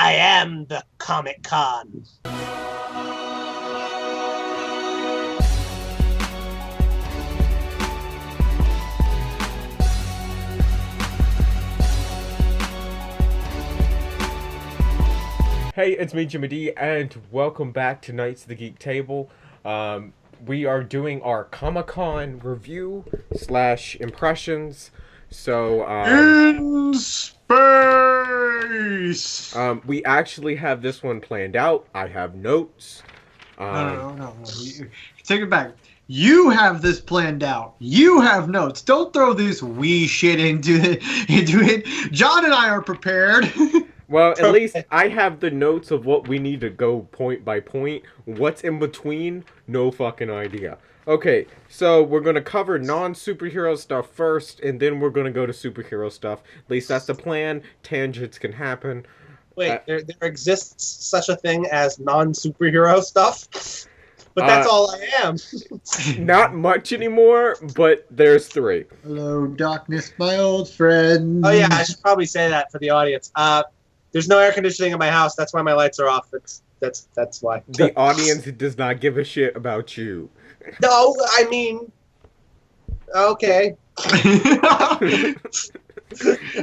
I am the Comic Con. Hey, it's me, Jimmy D, and welcome back to Knights of the Geek Table. We are doing our Comic-Con review / impressions. So, in space. We actually have this one planned out. I have notes. No. Take it back. You have this planned out. You have notes. Don't throw this we shit into it. John and I are prepared. Well, at least I have the notes of what we need to go point by point. What's in between? No fucking idea. Okay, so we're going to cover non-superhero stuff first, and then we're going to go to superhero stuff. At least that's the plan. Tangents can happen. Wait, there exists such a thing as non-superhero stuff? But that's all I am. Not much anymore, but there's 3. Hello, darkness, my old friend. Oh yeah, I should probably say that for the audience. There's no air conditioning in my house. That's why my lights are off. That's why. The audience does not give a shit about you. No, I mean, okay.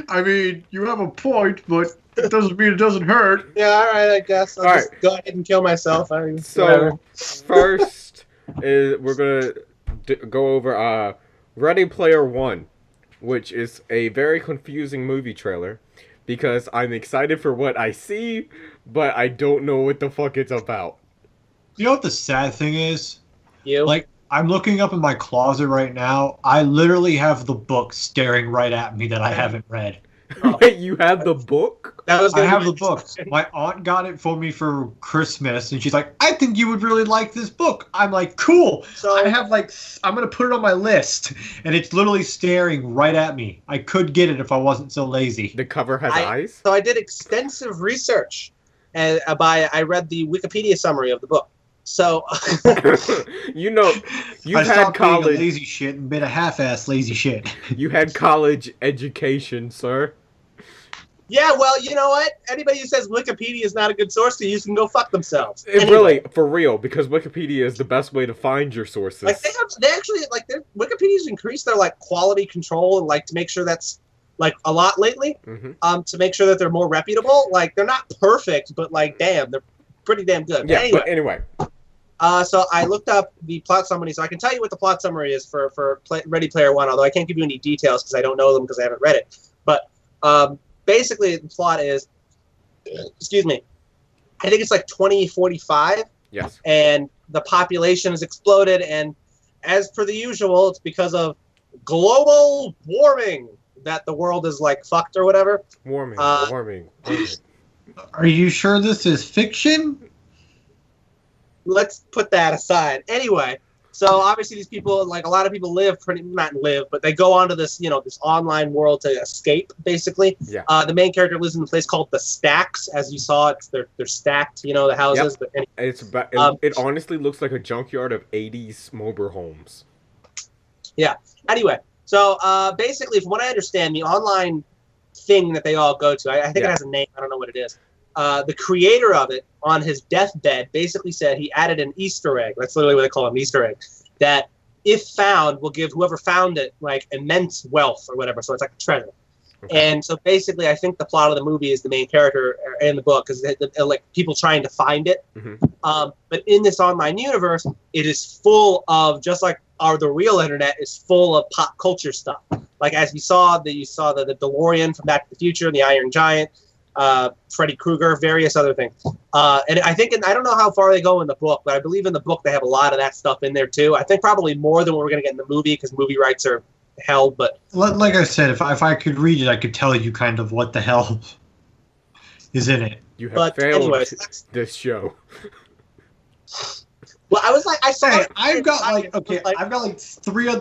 I mean, you have a point, but it doesn't mean it doesn't hurt. Yeah, all right, I guess. I'll just go ahead and kill myself. So, first, we're going to go over Ready Player One, which is a very confusing movie trailer, because I'm excited for what I see, but I don't know what the fuck it's about. You know what the sad thing is? You? Like, I'm looking up in my closet right now. I literally have the book staring right at me that I haven't read. Oh. Wait, you have the book? I have the book. My aunt got it for me for Christmas, and she's like, I think you would really like this book. I'm like, cool. So I have I'm going to put it on my list, and it's literally staring right at me. I could get it if I wasn't so lazy. The cover has eyes? So I did extensive research, and I read the Wikipedia summary of the book. So, you know, you had college being a lazy shit and been a half-ass lazy shit. You had college education, sir. Yeah, well, you know what? Anybody who says Wikipedia is not a good source to use can go fuck themselves. Anyway. Really, for real, because Wikipedia is the best way to find your sources. Like Wikipedia's increased their quality control and to make sure that's a lot lately. Mm-hmm. To make sure that they're more reputable. They're not perfect, but damn, they're pretty damn good. Yeah, but anyway. So I looked up the plot summary, so I can tell you what the plot summary is for Ready Player One, although I can't give you any details because I don't know them because I haven't read it. But basically, the plot is, excuse me, I think it's 2045. Yes. And the population has exploded, and as per the usual, it's because of global warming that the world is fucked or whatever. Warming. Are you sure this is fiction? Let's put that aside. Anyway, so obviously these people, a lot of people but they go onto this, this online world to escape, basically. Yeah. The main character lives in a place called the Stacks. As you saw, they're stacked, the houses. Yep. But it honestly looks like a junkyard of 80s mobile homes. Yeah. Anyway, so basically, from what I understand, the online thing that they all go to, I think it has a name. I don't know what it is. The creator of it, on his deathbed, basically said he added an Easter egg. That's literally what they call it, an Easter egg. That, if found, will give whoever found it immense wealth or whatever. So it's like a treasure. Okay. And so basically, I think the plot of the movie is the main character in the book, because people trying to find it. Mm-hmm. But in this online universe, it is full of, just like the real internet is full of pop culture stuff. As you saw the DeLorean from Back to the Future, the Iron Giant. Freddy Krueger, various other things. And I think, I don't know how far they go in the book, but I believe in the book they have a lot of that stuff in there too. I think probably more than what we're going to get in the movie, because movie rights are held. But like I said, if I could read it, I could tell you kind of what the hell is in it. You have failed this show. Well, I was I saw. Hey, I've got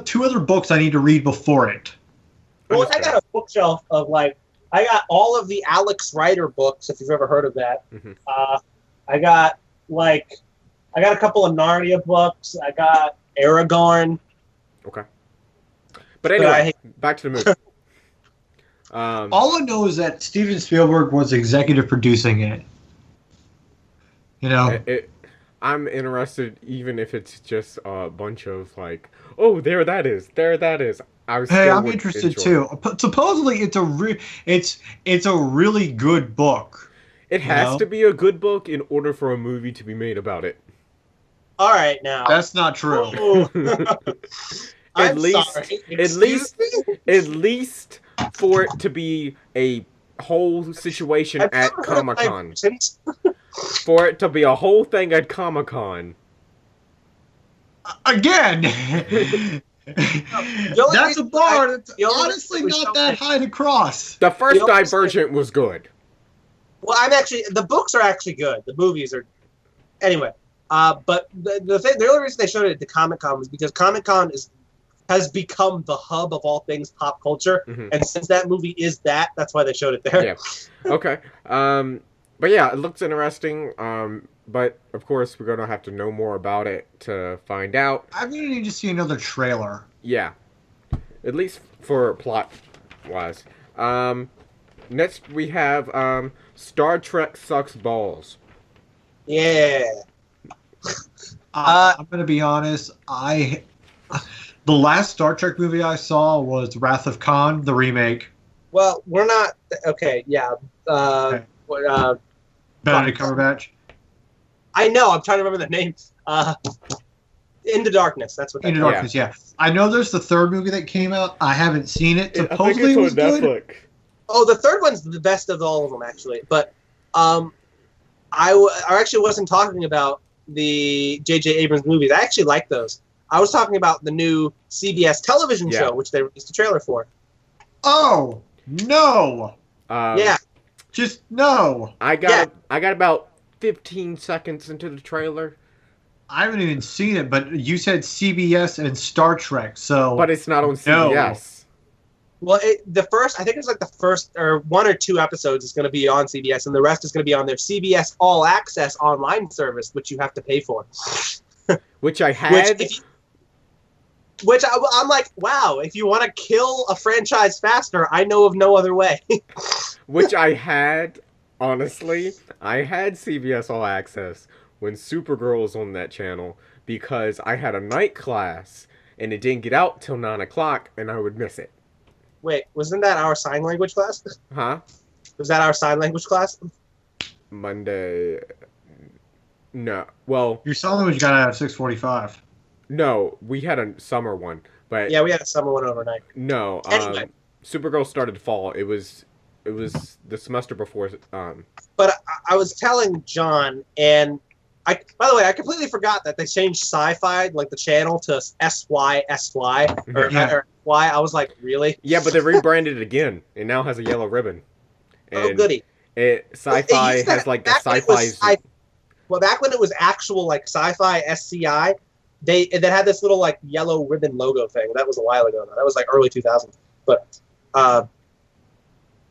two other books I need to read before it. Well, I got a bookshelf of I got all of the Alex Rider books, if you've ever heard of that. Mm-hmm. I got a couple of Narnia books. I got Aragorn. Okay. But anyway, back to the movie. All I know is that Steven Spielberg was executive producing it. You know, I'm interested, even if it's just a bunch of like, oh, there that is. I'm interested too. Supposedly, it's a really good book. It has to be a good book in order for a movie to be made about it. All right, now that's not true. At least for it to be a whole situation at Comic-Con. For it to be a whole thing at Comic-Con. Again! That's a bar that's honestly not that high to cross. The first Divergent was good. Well, the books are actually good. The movies are... Anyway, but the only reason they showed it at the Comic-Con was because Comic-Con has become the hub of all things pop culture, and since that movie is that's why they showed it there. Yeah. Okay. But yeah, it looks interesting. But of course, we're gonna have to know more about it to find out. I'm gonna need to see another trailer. Yeah. At least for plot wise. Next we have Star Trek Sucks Balls. Yeah. I'm gonna be honest. The last Star Trek movie I saw was Wrath of Khan, the remake. Well, we're not okay. Yeah. Benedict Cumberbatch. I know. I'm trying to remember the name. Into Darkness. That's what. Into Darkness. Yeah. I know there's the third movie that came out. I haven't seen it. Supposedly it was good. Netflix. Oh, the third one's the best of all of them, actually. But I actually wasn't talking about the J.J. Abrams movies. I actually like those. I was talking about the new CBS television show, which they released a trailer for. Oh no! Yeah. Just no. I got about 15 seconds into the trailer. I haven't even seen it, but you said CBS and Star Trek, so... But it's not on CBS. Well, I think it's like the first or one or two episodes is going to be on CBS, and the rest is going to be on their CBS All Access online service, which you have to pay for. Which I had... I'm like, wow, if you want to kill a franchise faster, I know of no other way. Which I had, honestly, I had CBS All Access when Supergirl was on that channel because I had a night class and it didn't get out till 9 o'clock and I would miss it. Wait, wasn't that our sign language class? Huh? Was that our sign language class? Monday. No. Well... Your sign language got out at 6:45. No, we had a summer one, but... Yeah, we had a summer one overnight. No, anyway. Supergirl started fall. It was the semester before. But I was telling John, and by the way, I completely forgot that they changed Sci-Fi, like the channel, to SY, or Y. I was like, really? Yeah, but they rebranded it again. It now has a yellow ribbon. And goody. Sci-Fi has like the Sci-Fi... Well, back when it was actual like Sci-Fi SCI, they had this little like yellow ribbon logo thing. That was a while ago. That was like early 2000s. But what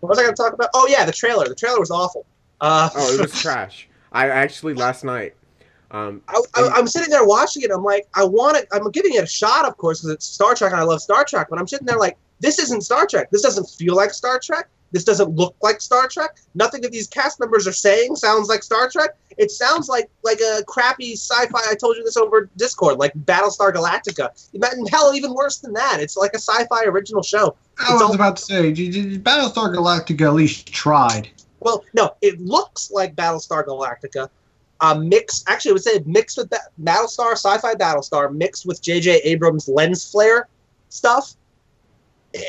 was I going to talk about? Oh yeah, the trailer. The trailer was awful. It was trash. I actually last night. I'm sitting there watching it. I'm like, I'm giving it a shot, of course, because it's Star Trek and I love Star Trek. But I'm sitting there like, this isn't Star Trek. This doesn't feel like Star Trek. This doesn't look like Star Trek. Nothing that these cast members are saying sounds like Star Trek. It sounds like a crappy sci-fi. I told you this over Discord, like Battlestar Galactica. Hell, even worse than that. It's like a sci-fi original show. I was about to say, Battlestar Galactica at least tried. Well, no, it looks like Battlestar Galactica. Actually, I would say mixed with that Battlestar, sci-fi Battlestar, mixed with J.J. Abrams' lens flare stuff,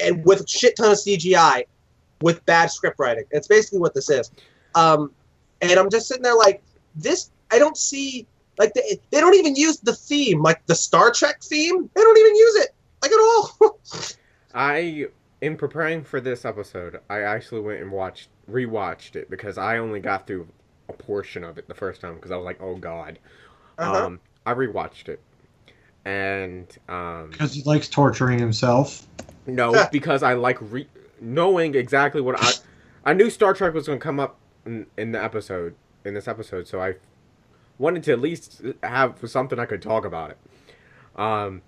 and with a shit ton of CGI. With bad script writing. It's basically what this is. And I'm just sitting there like, this, I don't see, like, they don't even use the theme, like the Star Trek theme. They don't even use it, like, at all. In preparing for this episode, I actually went and rewatched it because I only got through a portion of it the first time because I was like, oh, God. I rewatched it. And... because he likes torturing himself? No, because I like... knowing exactly what I knew Star Trek was going to come up in this episode, so I wanted to at least have something I could talk about it. And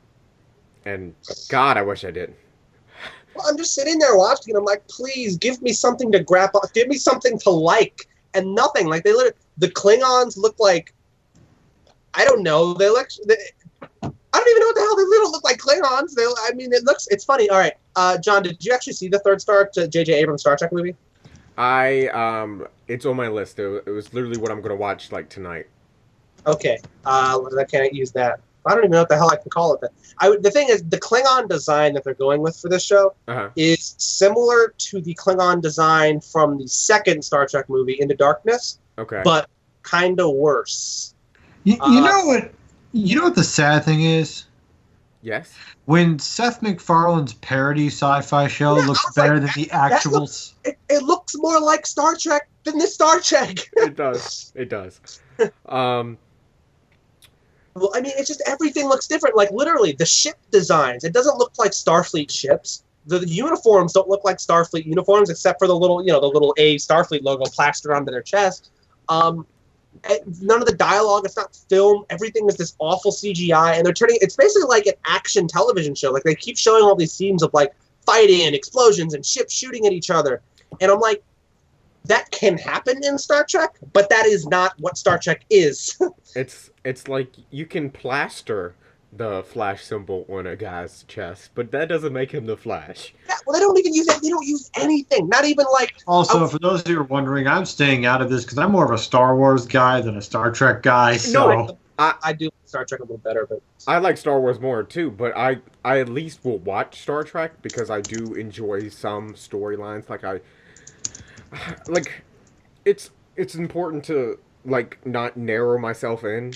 God, I wish I did. Well, I'm just sitting there watching, and I'm like, please give me something to grab on, give me something to like, and nothing. Like the Klingons look like, I don't know. I don't even know what the hell they don't look like Klingons. It's funny. All right, John, did you actually see the third J.J. Abrams Star Trek movie? It's on my list. It was literally what I'm gonna watch like tonight. Okay, I can't use that. I don't even know what the hell I can call it. The thing is, the Klingon design that they're going with for this show is similar to the Klingon design from the second Star Trek movie, Into Darkness. Okay. But kind of worse. You know what? You know what the sad thing is? Yes. When Seth MacFarlane's parody sci-fi show looks better than the actuals. It looks more like Star Trek than the Star Trek. It does. It does. Well, I mean, it's just everything looks different. Like, literally, the ship designs, it doesn't look like Starfleet ships. The uniforms don't look like Starfleet uniforms, except for the little A Starfleet logo plastered onto their chest. None of the dialogue, it's not film. Everything is this awful CGI, and it's basically like an action television show. Like, they keep showing all these scenes of, like, fighting and explosions and ships shooting at each other. And I'm like, that can happen in Star Trek, but that is not what Star Trek is. It's like you can plaster the Flash symbol on a guy's chest, but that doesn't make him the Flash. Yeah, well, they don't even use it. They don't use anything. Not even like. Also, for those of you who are wondering, I'm staying out of this because I'm more of a Star Wars guy than a Star Trek guy. So no, I do Star Trek a little better, but I like Star Wars more too. But I at least will watch Star Trek because I do enjoy some storylines. It's important to like not narrow myself in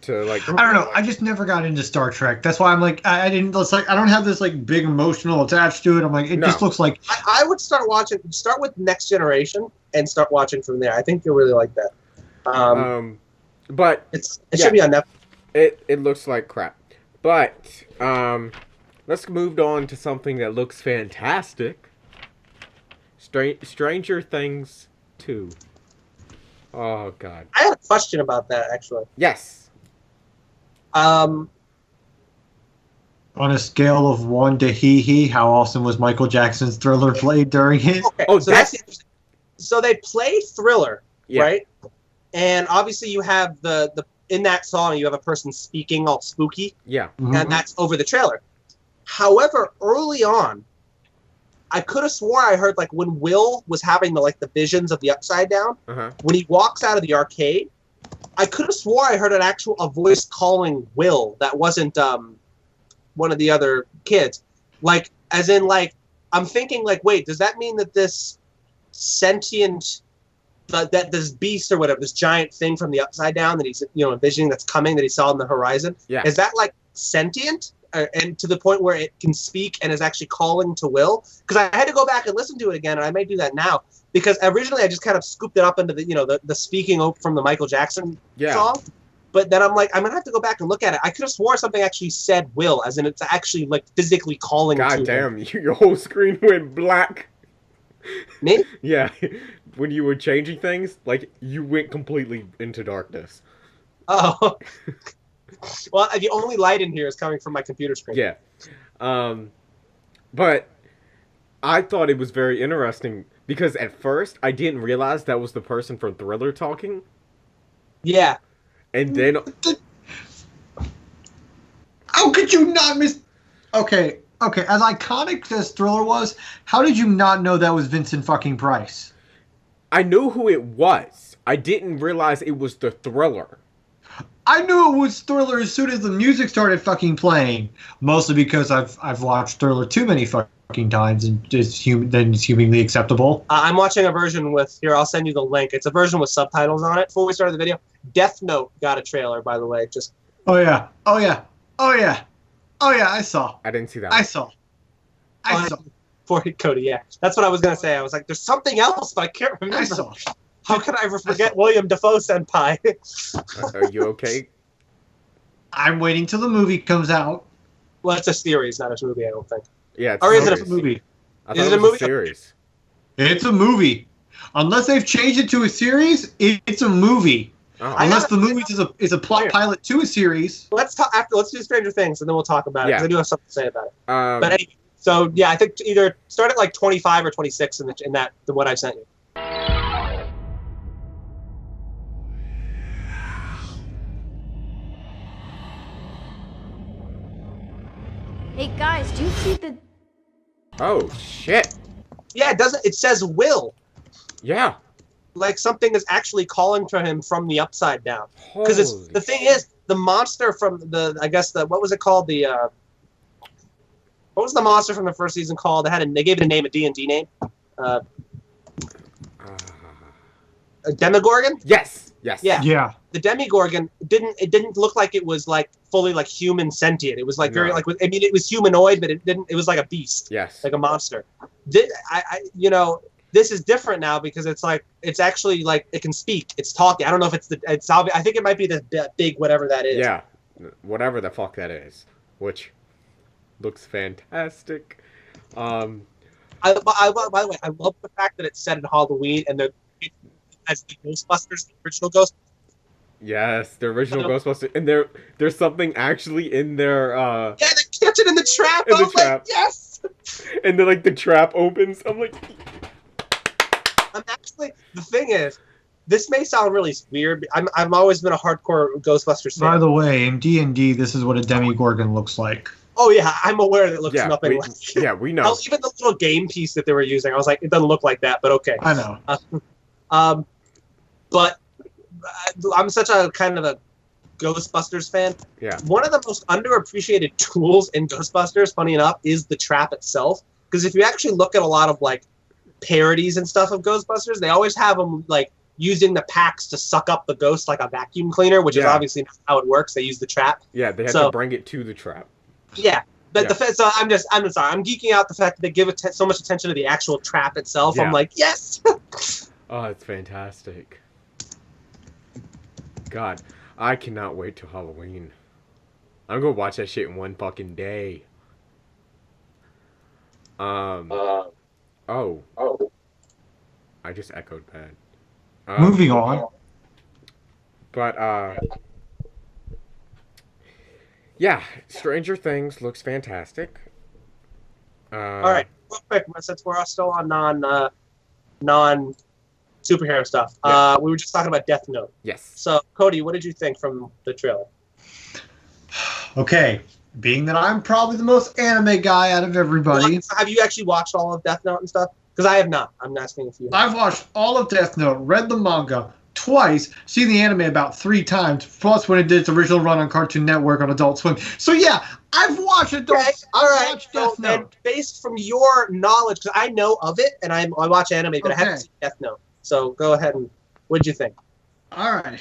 to like. I don't know. I just never got into Star Trek. That's why I'm like I didn't. It's like I don't have this like big emotional attached to it. I'm like it just looks like. I would start with Next Generation and start watching from there. I think you'll really like that. But it should be on Netflix. It looks like crap. But let's move on to something that looks fantastic. Stranger Things 2. Oh God. I had a question about that actually. Yes. On a scale of 1 to hee, how awesome was Michael Jackson's Thriller played during it? Okay, so they play Thriller, right? And obviously you have the in that song you have a person speaking all spooky. Yeah. Mm-hmm. And that's over the trailer. However, early on, I could have swore I heard like when Will was having the visions of the Upside Down, when he walks out of the arcade, I could have swore I heard a voice calling Will that wasn't one of the other kids. Like, as in, like, I'm thinking, like, wait, does that mean that this sentient, that this beast or whatever, this giant thing from the Upside Down that he's, envisioning that's coming that he saw on the horizon, is that, like, sentient? And to the point where it can speak and is actually calling to Will? Because I had to go back and listen to it again, and I may do that now. Because originally I just kind of scooped it up into the speaking from the Michael Jackson song. But then I'm like, I'm going to have to go back and look at it. I could have swore something actually said Will, as in it's actually like physically calling to him. God damn, your whole screen went black. Me? Yeah. When you were changing things, like, you went completely into darkness. Oh. Well, the only light in here is coming from my computer screen. Yeah. But I thought it was very interesting because at first I didn't realize that was the person from Thriller talking. Yeah. And then... How could you not miss... Okay, as iconic as Thriller was, how did you not know that was Vincent fucking Price? I knew who it was. I didn't realize it was the Thriller. I knew it was Thriller as soon as the music started fucking playing. Mostly because I've watched Thriller too many fucking times and it's humanly acceptable. I'm watching a version here, I'll send you the link. It's a version with subtitles on it. Before we started the video, Death Note got a trailer, by the way. Oh yeah, I saw. I didn't see that. I saw. For Cody, yeah. That's what I was going to say. I was like, there's something else, but I can't remember. I saw. How could I ever forget William Dafoe Senpai? Are you okay? I'm waiting till the movie comes out. Well, it's a series, not a movie, I don't think. Yeah, or is it a movie? I thought it was a series. It's a movie. Unless they've changed it to a series, it's a movie. Oh. Unless the movie is a plot pilot to a series. Let's do Stranger Things, and then we'll talk about it, because I do have something to say about it. But anyway, So yeah, I think either start at like 25 or 26 in that the what I sent you. Hey guys, do you see the... Oh, shit. Yeah, it says will. Yeah. Like something is actually calling to him from the upside down. Because the thing is, the monster from what was it called? What was the monster from the first season called? They gave it a name, a D&D name. A Demogorgon? Yes. Yes. Yeah. The Demogorgon didn't look like it was like fully like human sentient. It was like very like it was humanoid, but it was like a beast. Yes. Like a monster. This is different now because it's actually like it can speak. It's talking. I don't know if it's obvious. I think it might be the big whatever that is. Yeah. Whatever the fuck that is. Which looks fantastic. By the way, I love the fact that it's set in Halloween and as the Ghostbusters, the original Ghostbusters. Yes, the original Ghostbusters, and there's something actually in their Yeah, they catch it in the trap. Like, yes. And then like the trap opens. I'm like, the thing is, this may sound really weird. I've always been a hardcore Ghostbusters fan. By the way, in D&D, this is what a Demogorgon looks like. Oh yeah, I'm aware that it looks nothing like. Yeah, we know. Even the little game piece that they were using, I was like, it doesn't look like that, but okay. I know. But I'm such a kind of a Ghostbusters fan. Yeah. One of the most underappreciated tools in Ghostbusters, funny enough, is the trap itself. Because if you actually look at a lot of like parodies and stuff of Ghostbusters, they always have them like using the packs to suck up the ghost like a vacuum cleaner, which is obviously not how it works. They use the trap. Yeah, they have to bring it to the trap. Yeah. But so I'm sorry. I'm geeking out the fact that they give so much attention to the actual trap itself. Yeah. I'm like, yes. Oh, it's fantastic. God, I cannot wait till Halloween. I'm gonna watch that shit in one fucking day. Oh. I just echoed bad. Moving on. But, yeah, Stranger Things looks fantastic. All right, real quick, since we're still on non superhero stuff, we were just talking about Death Note. Yes. So, Cody, what did you think from the trailer? Okay, being that I'm probably the most anime guy out of everybody. Have you actually watched all of Death Note and stuff? Because I have not. I'm asking if you have. I've watched all of Death Note, read the manga twice, seen the anime about 3 times, plus when it did its original run on Cartoon Network on Adult Swim. So yeah, I've watched it. Okay, all right. So then, based from your knowledge, because I know of it and I watch anime, but I haven't seen Death Note. So go ahead and what did you think? All right.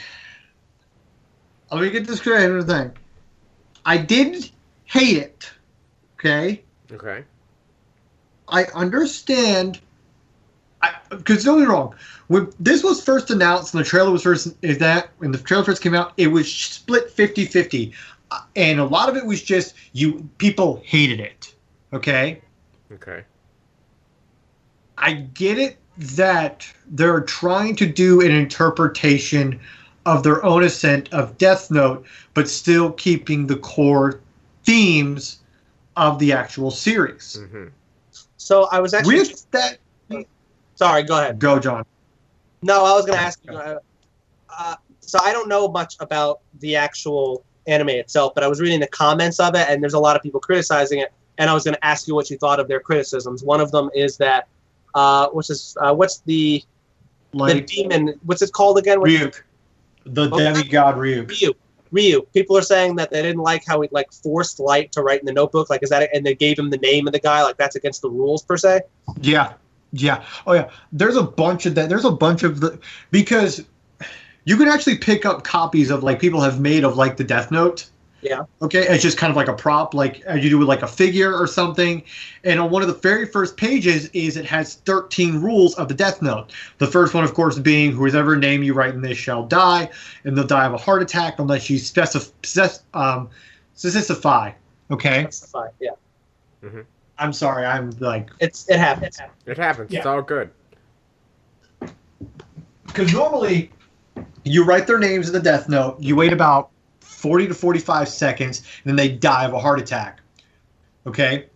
Let me get this straight. Here's the thing. I didn't hate it. Okay. Okay. I understand. Because don't get me wrong. When this was first announced and the trailer was when the trailer first came out, it was split 50-50. And a lot of it was just people hated it. Okay? Okay. I get it that they're trying to do an interpretation of their own ascent of Death Note, but still keeping the core themes of the actual series. Mm-hmm. So I was actually... With that... Sorry, go ahead. Go, John. No, I was going to ask you... so I don't know much about the actual anime itself, but I was reading the comments of it, and there's a lot of people criticizing it, and I was going to ask you what you thought of their criticisms. One of them is that... what's the demon... What's it called again? Ryuk. The demigod Ryuk. Ryu. People are saying that they didn't like how he forced Light to write in the notebook. Is that it? And they gave him the name of the guy. That's against the rules per se. Yeah. Oh yeah. There's a bunch of that. There's a bunch of because you can actually pick up copies of people have made of the Death Note. Yeah. Okay. It's just kind of like a prop, as you do with a figure or something. And on one of the very first pages it has 13 rules of the Death Note. The first one, of course, being whoever name you write in this shall die, and they'll die of a heart attack unless you specify. Okay. Specify. Yeah. Mm-hmm. I'm sorry. I'm it happens. It happens. Yeah. It's all good. Because normally you write their names in the Death Note. You wait about 40 to 45 seconds, and then they die of a heart attack. Okay?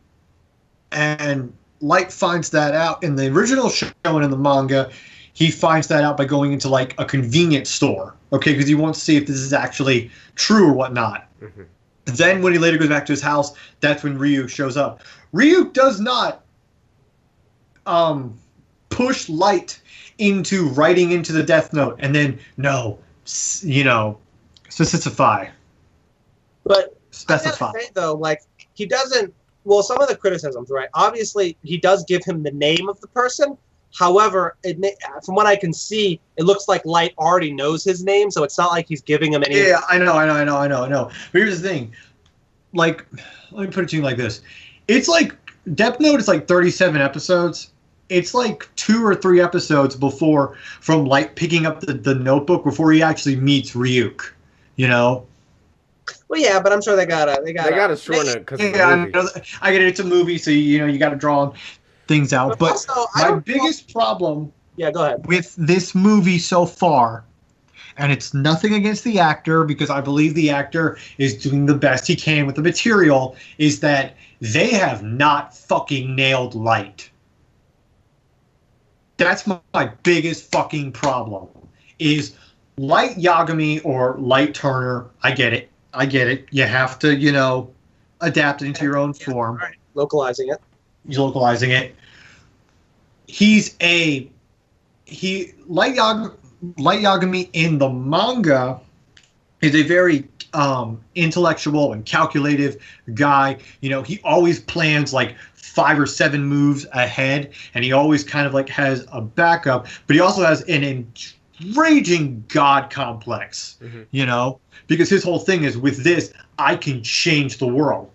And Light finds that out in the original show and in the manga. He finds that out by going into like a convenience store, okay, because he wants to see if this is actually true or whatnot. Mm-hmm. Then when he later goes back to his house, that's when Ryuk shows up. Ryuk does not push Light into writing into the Death Note and then, no, you know, specify. But I gotta say, though, like, he doesn't, well, some of the criticisms, right? Obviously, he does give him the name of the person. However, from what I can see, it looks like Light already knows his name, so it's not like he's giving him any... Yeah, I know. But here's the thing. Like, let me put it to you like this. It's like, Death Note is like 37 episodes. It's like 2 or 3 episodes from Light picking up the notebook before he actually meets Ryuk, you know? Well, yeah, but I'm sure they gotta shorten it because I get it. It's a movie, so you got to draw things out. But also, my biggest problem, go ahead, with this movie so far, and it's nothing against the actor because I believe the actor is doing the best he can with the material, is that they have not fucking nailed Light. That's my biggest fucking problem. Is Light Yagami or Light Turner? I get it. You have to, adapt it into your own form. Right. Localizing it. Light Yagami in the manga is a very intellectual and calculative guy. He always plans like 5 or 7 moves ahead, and he always kind of like has a backup, but he also has an raging god complex, because his whole thing is, with this, I can change the world.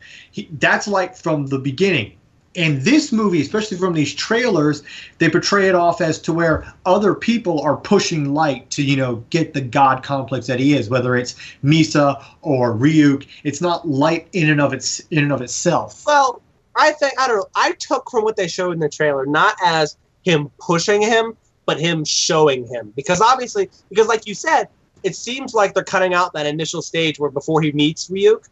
That's like from the beginning. And this movie, especially from these trailers, they portray it off as to where other people are pushing Light to, get the god complex that he is, whether it's Misa or Ryuk. It's not Light in and of itself. Well, I don't know. I took from what they showed in the trailer, not as him pushing him, but him showing him. Because like you said, it seems like they're cutting out that initial stage where before he meets Ryuk.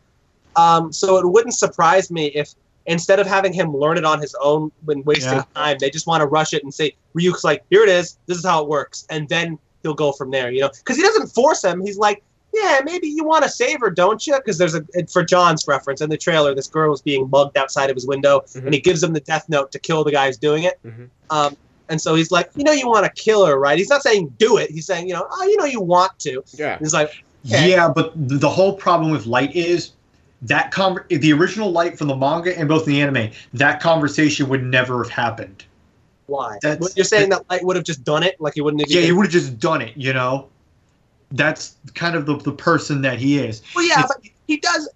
So it wouldn't surprise me if instead of having him learn it on his own when wasting time, they just want to rush it and say, Ryuk's like, here it is, this is how it works. And then he'll go from there, Because he doesn't force him. He's like, yeah, maybe you want to save her, don't you? Because there's for John's reference, in the trailer, this girl is being mugged outside of his window, and he gives him the death note to kill the guy who's doing it. And so he's like, you want to kill her, right? He's not saying do it. He's saying, you want to. Yeah. And he's like, okay. Yeah, but the whole problem with Light is that the original Light from the manga and both in the anime, that conversation would never have happened. Why? You're saying that Light would have just done it? Like he wouldn't have... Yeah, he would have just done it, That's kind of the person that he is. Well, yeah, but he does...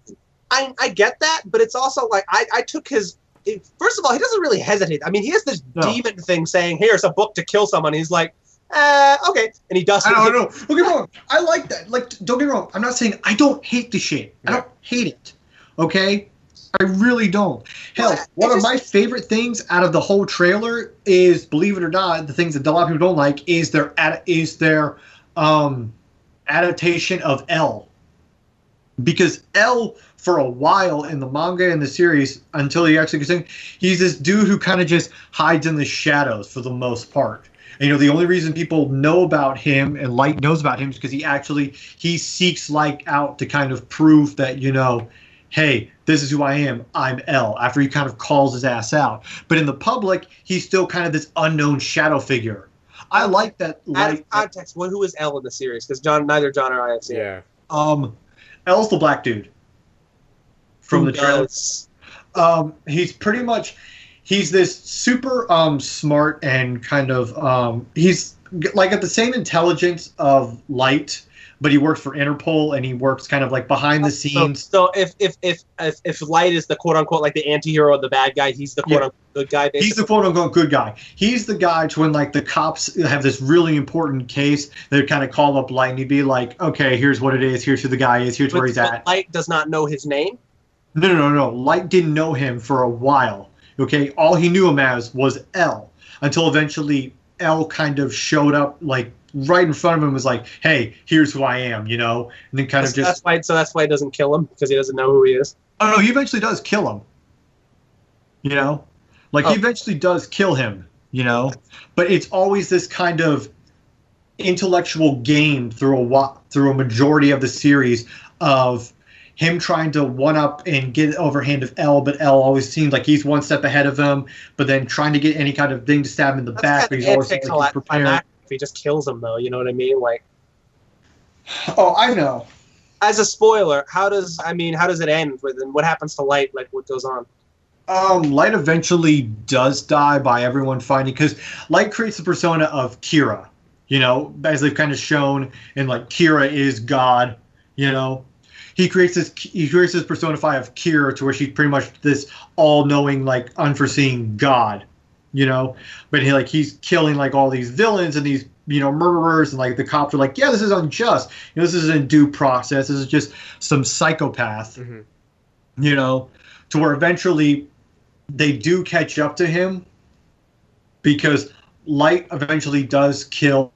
I get that, but it's also like, I took his... First of all, he doesn't really hesitate. I mean, he has this demon thing saying, here's a book to kill someone. He's like, okay. And he does... I don't know. Don't get me wrong. I like that. Like, don't get me wrong. I'm not saying I don't hate the shit. Yeah. I don't hate it. Okay? I really don't. Hell, one of my favorite things out of the whole trailer is, believe it or not, the things that a lot of people don't like is their adaptation of L. Because L, for a while in the manga and the series, until he actually gets in, he's this dude who kind of just hides in the shadows for the most part. And, the only reason people know about him and Light knows about him is because he seeks Light out to kind of prove that, hey, this is who I am. I'm L. After he kind of calls his ass out. But in the public, he's still kind of this unknown shadow figure. I like that. Out of context, who is L in the series? Because neither John or I have seen it. L's the black dude from the trailer. He's pretty much, he's this super smart and kind of he's like at the same intelligence of Light, but he works for Interpol and he works kind of like behind the scenes. So if Light is the quote unquote like the anti-hero, the bad guy, he's the quote unquote good guy. Basically. He's the quote unquote good guy. He's the guy to when like the cops have this really important case, they'd kind of call up Light and he'd be like, okay, here's what it is, here's who the guy is, here's where he's at. Light does not know his name? No. Light didn't know him for a while. Okay, all he knew him as was L, until eventually L kind of showed up like right in front of him and was like, hey, here's who I am, and then kind of just... That's why he doesn't kill him, because he doesn't know who he is? Oh, no, he eventually does kill him, Like, he eventually does kill him, you know? But it's always this kind of intellectual game through a majority of the series of him trying to one-up and get overhand of L, but L always seems like he's one step ahead of him, but then trying to get any kind of thing to stab him in the back, but he's always like he's prepared. If he just kills him, though, you know what I mean? Like, oh, I know. As a spoiler, how does it end with, and what happens to Light? Like, what goes on? Light eventually does die by everyone finding, because Light creates the persona of Kira, you know, as they've kind of shown, and like Kira is God, you know. He creates this personify of Kira to where she's pretty much this all-knowing, like, unforeseen God, you know. But he's killing like all these villains and these, you know, murderers, and like the cops are like, yeah, this is unjust. You know, this isn't due process. This is just some psychopath, you know, to where eventually they do catch up to him, because Light eventually does kill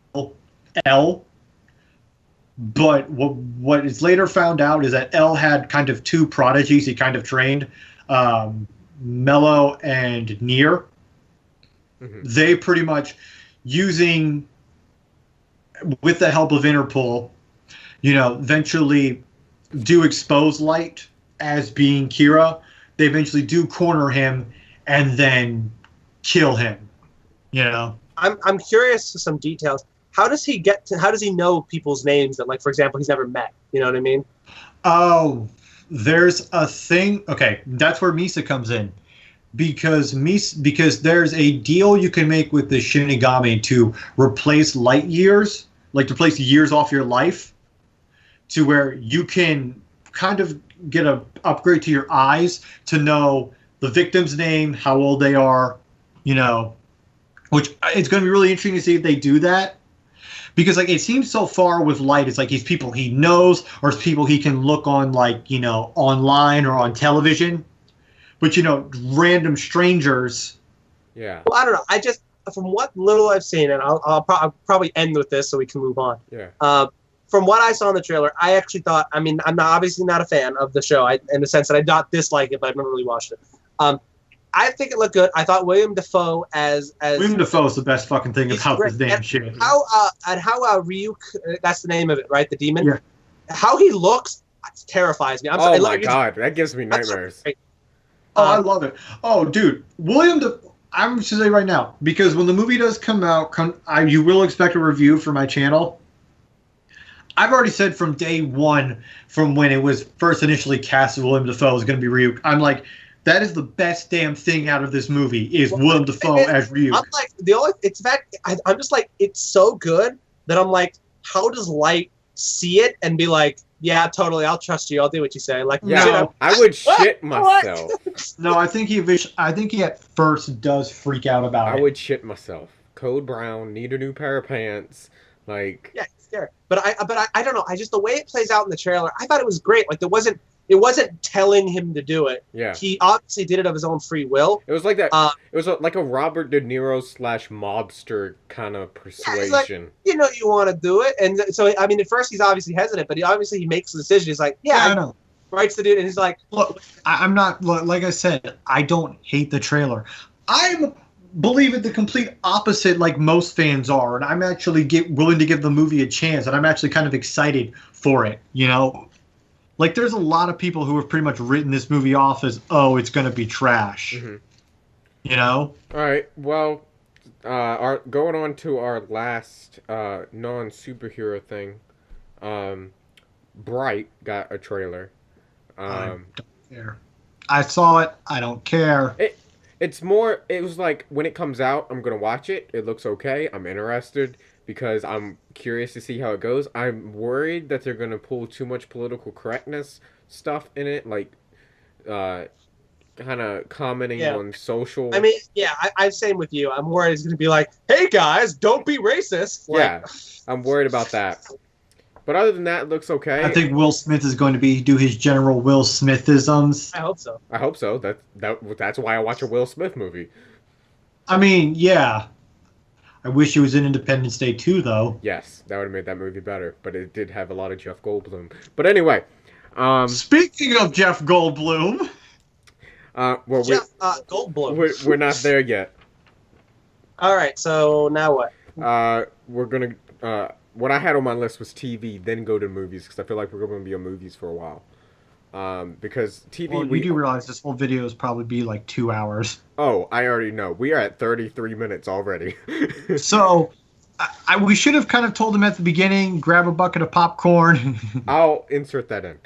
L. But what is later found out is that L had kind of two prodigies he kind of trained, Mello and Nier. They pretty much, using, with the help of Interpol, you know, eventually do expose Light as being Kira. They eventually do corner him and then kill him, you know. I'm curious to some details. How does he know people's names that, like, for example, he's never met? You know what I mean? Oh, there's a thing. Okay, that's where Misa comes in, because there's a deal you can make with the Shinigami to replace light years, like to replace years off your life, to where you can kind of get a upgrade to your eyes to know the victim's name, how old they are, you know, which it's going to be really interesting to see if they do that. Because, like, it seems so far with Light, it's like he's people he knows, or it's people he can look on, like, you know, online or on television. But, you know, random strangers. Yeah. Well, I don't know. I just, from what little I've seen, and I'll probably end with this so we can move on. Yeah. From what I saw in the trailer, I actually thought, I mean, I'm obviously not a fan of the show, in the sense that I don't dislike it, but I've never really watched it. I think it looked good. I thought William Dafoe as William Dafoe is the best fucking thing about this damn shit. How Ryuk, that's the name of it, right? The demon. Yeah. How he looks terrifies me. Oh my god, that gives me nightmares. I love it. Oh, dude, William Dafoe. I'm just gonna say right now, because when the movie does come out, you will expect a review for my channel. I've already said from day one, from when it was first initially cast, William Dafoe was going to be Ryuk. I'm like, that is the best damn thing out of this movie is Willem Dafoe as Ryuk. I'm like, I'm just like, it's so good that I'm like, how does Light see it and be like, yeah, totally, I'll trust you, I'll do what you say. Like, yeah, no, I would shit myself. No, I think he at first does freak out about it. I would shit myself. Code Brown, need a new pair of pants, like. Yeah, it's scary. But I don't know. I just, the way it plays out in the trailer, I thought it was great. Like, it wasn't telling him to do it. Yeah. He obviously did it of his own free will. It was like that. It was like a Robert De Niro / mobster kind of persuasion. Yeah, like, you know, you want to do it, and so I mean, at first he's obviously hesitant, but he makes the decision. He's like, yeah, I know. Writes the dude, and he's like, look, I'm not, like I said, I don't hate the trailer. I'm believe it the complete opposite, like most fans are, and I'm actually willing to give the movie a chance, and I'm actually kind of excited for it. You know. Like, there's a lot of people who have pretty much written this movie off as, oh, it's going to be trash. You know? All right. Well, going on to our last non-superhero thing. Bright got a trailer. I don't care. I saw it. I don't care. It was like, when it comes out, I'm going to watch it. It looks okay. I'm interested, because I'm curious to see how it goes. I'm worried that they're going to pull too much political correctness stuff in it, like kind of commenting on social. I mean, yeah, I'm same with you. I'm worried it's going to be like, hey guys, don't be racist. Like, yeah, I'm worried about that. But other than that, it looks okay. I think Will Smith is going to do his general Will Smithisms. I hope so. I hope so. That's why I watch a Will Smith movie. I mean, yeah. I wish it was in Independence Day 2, though. Yes, that would have made that movie better. But it did have a lot of Jeff Goldblum. But anyway. Speaking of Jeff Goldblum. Well, Jeff Goldblum. we're not there yet. All right, so now what? We're gonna. What I had on my list was TV, then go to movies because I feel like we're going to be on movies for a while. Because TV. Well, we do realize this whole video is probably be like 2 hours. Oh, I already know. We are at 33 minutes already. So, we should have kind of told them at the beginning. Grab a bucket of popcorn. I'll insert that in.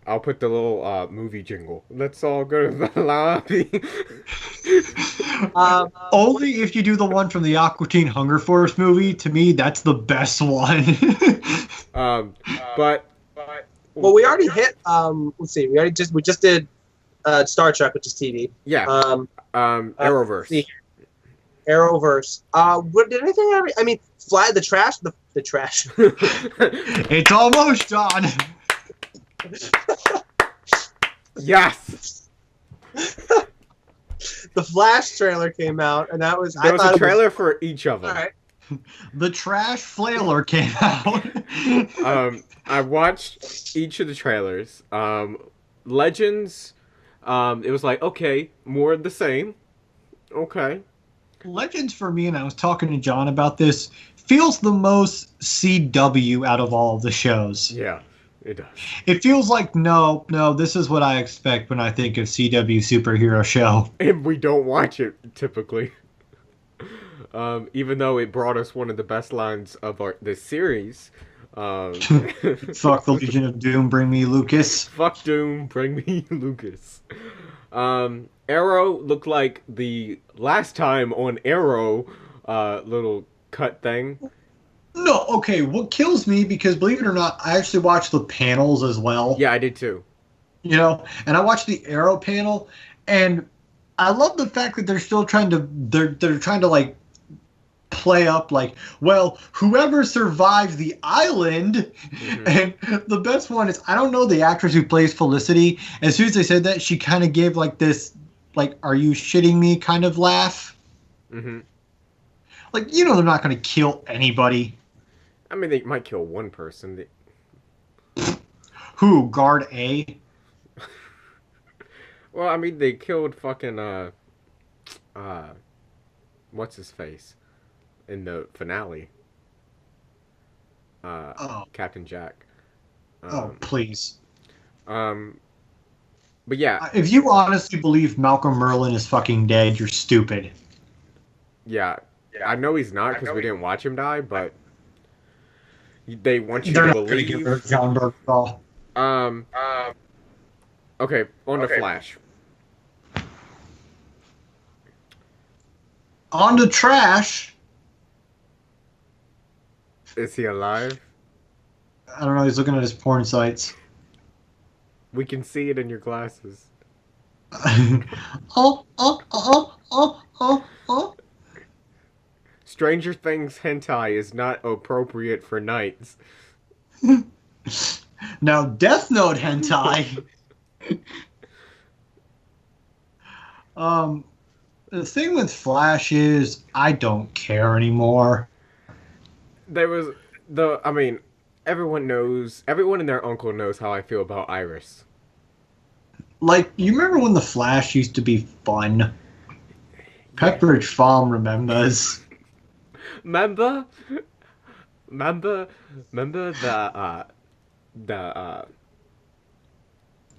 I'll put the little movie jingle. Let's all go to the lobby. Only if you do the one from the Aqua Teen Hunger Force movie. To me, that's the best one. But well, we already hit. Let's see. We just did Star Trek, which is TV. Yeah. Arrowverse. Arrowverse. What did anything ever? I mean, the trash. The trash. It's almost done. Yes. The Flash trailer came out, and that was. There was a trailer for each of them. All right. The Trash Flailer came out. I watched each of the trailers. Legends. It was like, okay, more of the same. Okay. Legends for me, and I was talking to John about this, feels the most CW out of all of the shows. Yeah, it does. It feels like, no, this is what I expect when I think of CW superhero show. And we don't watch it, typically. Even though it brought us one of the best lines of this series. Fuck the Legion of Doom, bring me Lucas. Fuck Doom, bring me Lucas. Arrow looked like the last time on Arrow little cut thing. No, okay, what kills me, because believe it or not, I actually watched the panels as well. Yeah, I did too. You know, and I watched the Arrow panel, and I love the fact that they're still trying to, they're trying to, like, play up, like, well, whoever survives the island, and the best one is, I don't know the actress who plays Felicity, as soon as they said that, she kind of gave, like, this, like, are you shitting me kind of laugh. Like, you know they're not going to kill anybody. I mean, they might kill one person. Who? Guard A? Well, I mean, they killed fucking, what's his face? In the finale. Captain Jack. Please. But yeah. If you honestly believe Malcolm Merlyn is fucking dead, you're stupid. Yeah. I know he's not because we didn't watch him die, but they want you to believe. John Bernthal. Okay, on to Flash. On to Trash. Is he alive? I don't know. He's looking at his porn sites. We can see it in your glasses. Stranger Things hentai is not appropriate for nights. Now, Death Note hentai. The thing with Flash is I don't care anymore. There was everyone and their uncle knows how I feel about Iris. Like, you remember when the Flash used to be fun? Pepperidge Farm remembers. Remember the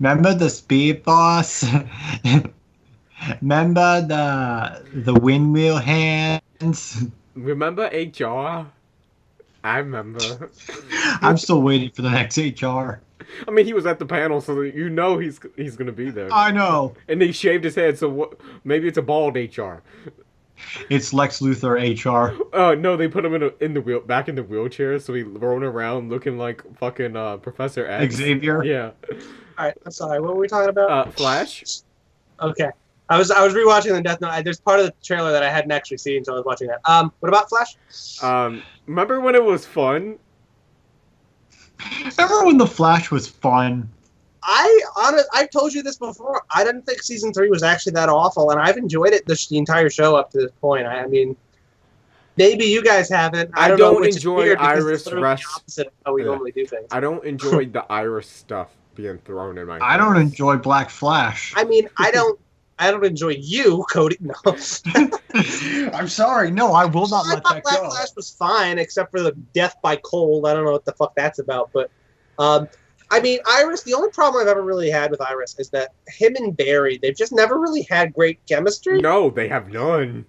Remember the Speed Boss? Remember the windmill hands? Remember HR? I remember. I'm still waiting for the next HR. I mean, he was at the panel, so you know he's gonna be there. I know. And they shaved his head, so what? Maybe it's a bald HR. It's Lex Luthor HR. Oh no, they put him back in the wheelchair, so he rolling around looking like fucking Professor X. Xavier. Yeah. All right, I'm sorry. What were we talking about? Flash. Okay. I was rewatching the Death Note. There's part of the trailer that I hadn't actually seen, so I was watching that. What about Flash? Remember when it was fun? Remember when the Flash was fun? I've told you this before. I didn't think season 3 was actually that awful, and I've enjoyed it the entire show up to this point. I mean, maybe you guys haven't. I don't know, enjoy Iris Rush. opposite of how we normally do things. I don't enjoy the Iris stuff being thrown in my face. I don't enjoy Black Flash. I mean, I don't enjoy you, Cody. No. I'm sorry. No, I will not let that Black go. Flash was fine, except for the death by cold. I don't know what the fuck that's about, but I mean, Iris. The only problem I've ever really had with Iris is that him and Barry, they've just never really had great chemistry. No, they have none.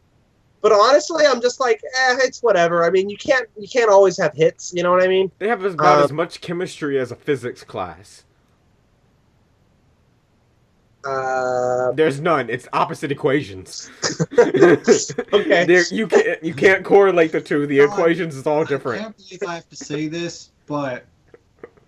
But honestly, I'm just like, it's whatever. I mean, you can't always have hits. You know what I mean? They have about as much chemistry as a physics class. There's none. It's opposite equations. Okay. You can't correlate the two. The equations is all different. I can't believe I have to say this, but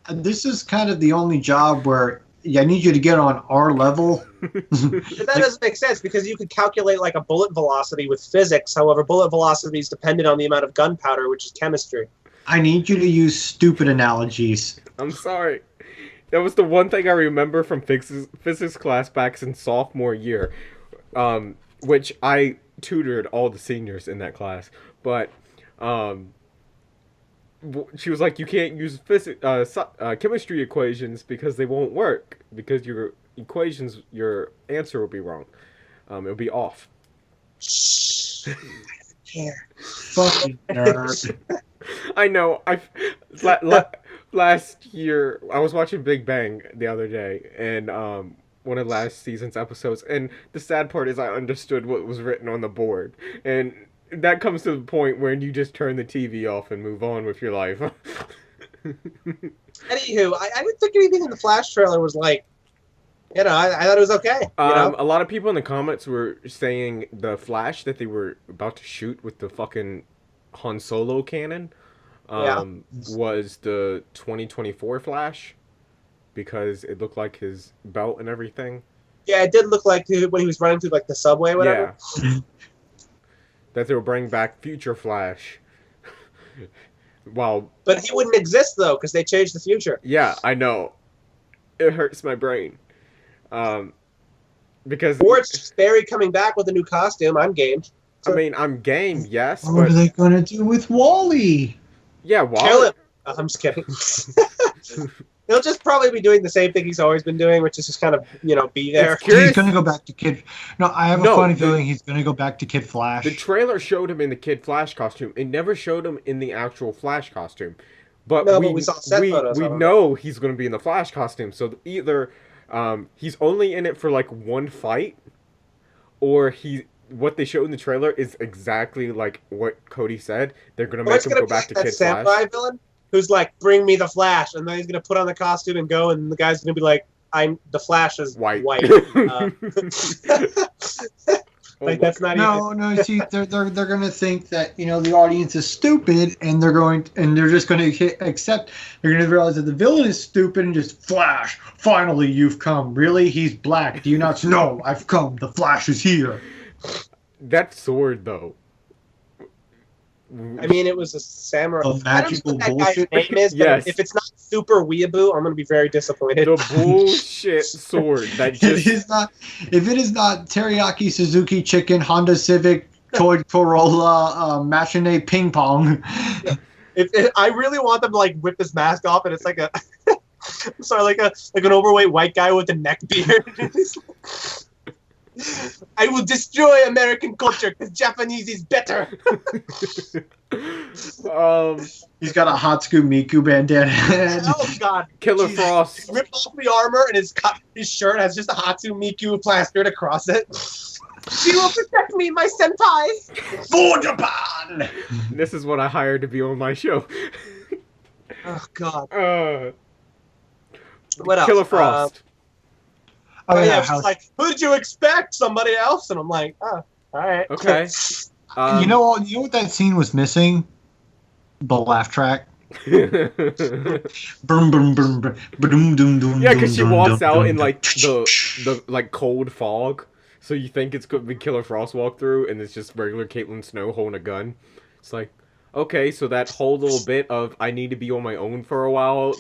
this is kind of the only job where I need you to get on our level. But that doesn't make sense because you could calculate like a bullet velocity with physics. However, bullet velocity is dependent on the amount of gunpowder, which is chemistry. I need you to use stupid analogies. I'm sorry. That was the one thing I remember from physics class back in sophomore year, which I tutored all the seniors in that class. But she was like, you can't use chemistry equations because they won't work. Because your equations, your answer will be wrong. It'll be off. Care. Fucking nerd. I know. Last year, I was watching Big Bang the other day, and one of last season's episodes, and the sad part is I understood what was written on the board, and that comes to the point where you just turn the TV off and move on with your life. Anywho, I didn't think anything in the Flash trailer was like, I thought it was okay. A lot of people in the comments were saying the Flash that they were about to shoot with the fucking Han Solo cannon was the 2024 Flash because it looked like his belt and everything. Yeah, it did look like when he was running through like the subway or whatever. Yeah. That they will bring back Future Flash. Wow. But he wouldn't exist though because they changed the future. Yeah, I know. It hurts my brain. Because or it's just Barry coming back with a new costume. I'm game. I mean, I'm game, yes. What are they gonna do with Wally? Yeah, Wally. Kill him. I'm just kidding. He'll just probably be doing the same thing he's always been doing, which is just kind of, be there. He's gonna go back to Kid. No, I have a funny feeling he's gonna go back to Kid Flash. The trailer showed him in the Kid Flash costume. It never showed him in the actual Flash costume. But we saw set photos. We know he's gonna be in the Flash costume. So either he's only in it for like one fight, or what they showed in the trailer is exactly like what Cody said. They're gonna make him go back to Kid Flash. Samurai villain who's like, "Bring me the Flash," and then he's gonna put on the costume and go, and the guy's gonna be like, "The Flash is white." Like that's not even. No. See, they're gonna think that the audience is stupid, and they're just gonna accept. They're gonna realize that the villain is stupid and just Flash. Finally, you've come. Really, he's black. Do you not? No, I've come. The Flash is here. That sword, though. I mean, it was a samurai. The magical bullshit. Guy's name is, yes. If it's not super weeaboo, I'm gonna be very disappointed. The bullshit sword that just. If it is not teriyaki Suzuki chicken, Honda Civic, Toy Corolla, Machine ping pong. I really want them to like whip his mask off, and it's like like an overweight white guy with a neck beard. I will destroy American culture because Japanese is better. He's got a Hatsuki Miku bandana head. Oh God! Killer Frost. He ripped off the armor and his shirt has just a Hatsuki Miku plastered across it. She will protect me, my senpai. For Japan. This is what I hired to be on my show. Oh God. What else? Killer Frost. She's like, who did you expect? Somebody else? And I'm like, all right. Okay. You know what that scene was missing? The laugh track. Yeah, because she walks out in like the like cold fog, so you think it's going to be Killer Frost walk through, and it's just regular Caitlin Snow holding a gun. It's like, okay, so that whole little bit of I need to be on my own for a while.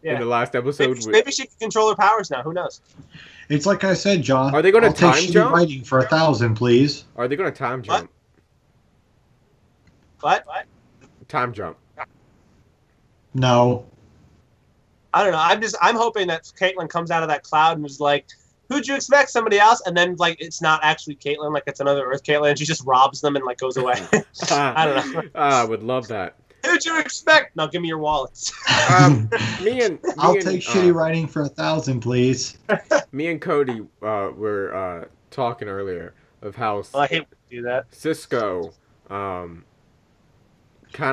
In the last episode, maybe she can control her powers now. Who knows? It's like I said, John. Are they going to time jump? Writing for 1,000, please. Are they going to time jump? What? Time jump. No. I don't know. I'm hoping that Caitlyn comes out of that cloud and is like, who'd you expect? Somebody else? And then like it's not actually Caitlyn, like it's another Earth Caitlyn. And she just robs them and like goes away. I don't know. I would love that. Who'd you expect? Now give me your wallets. I'll take shitty writing for 1,000, please. Me and Cody were talking earlier of how I hate when you do that. Cisco kind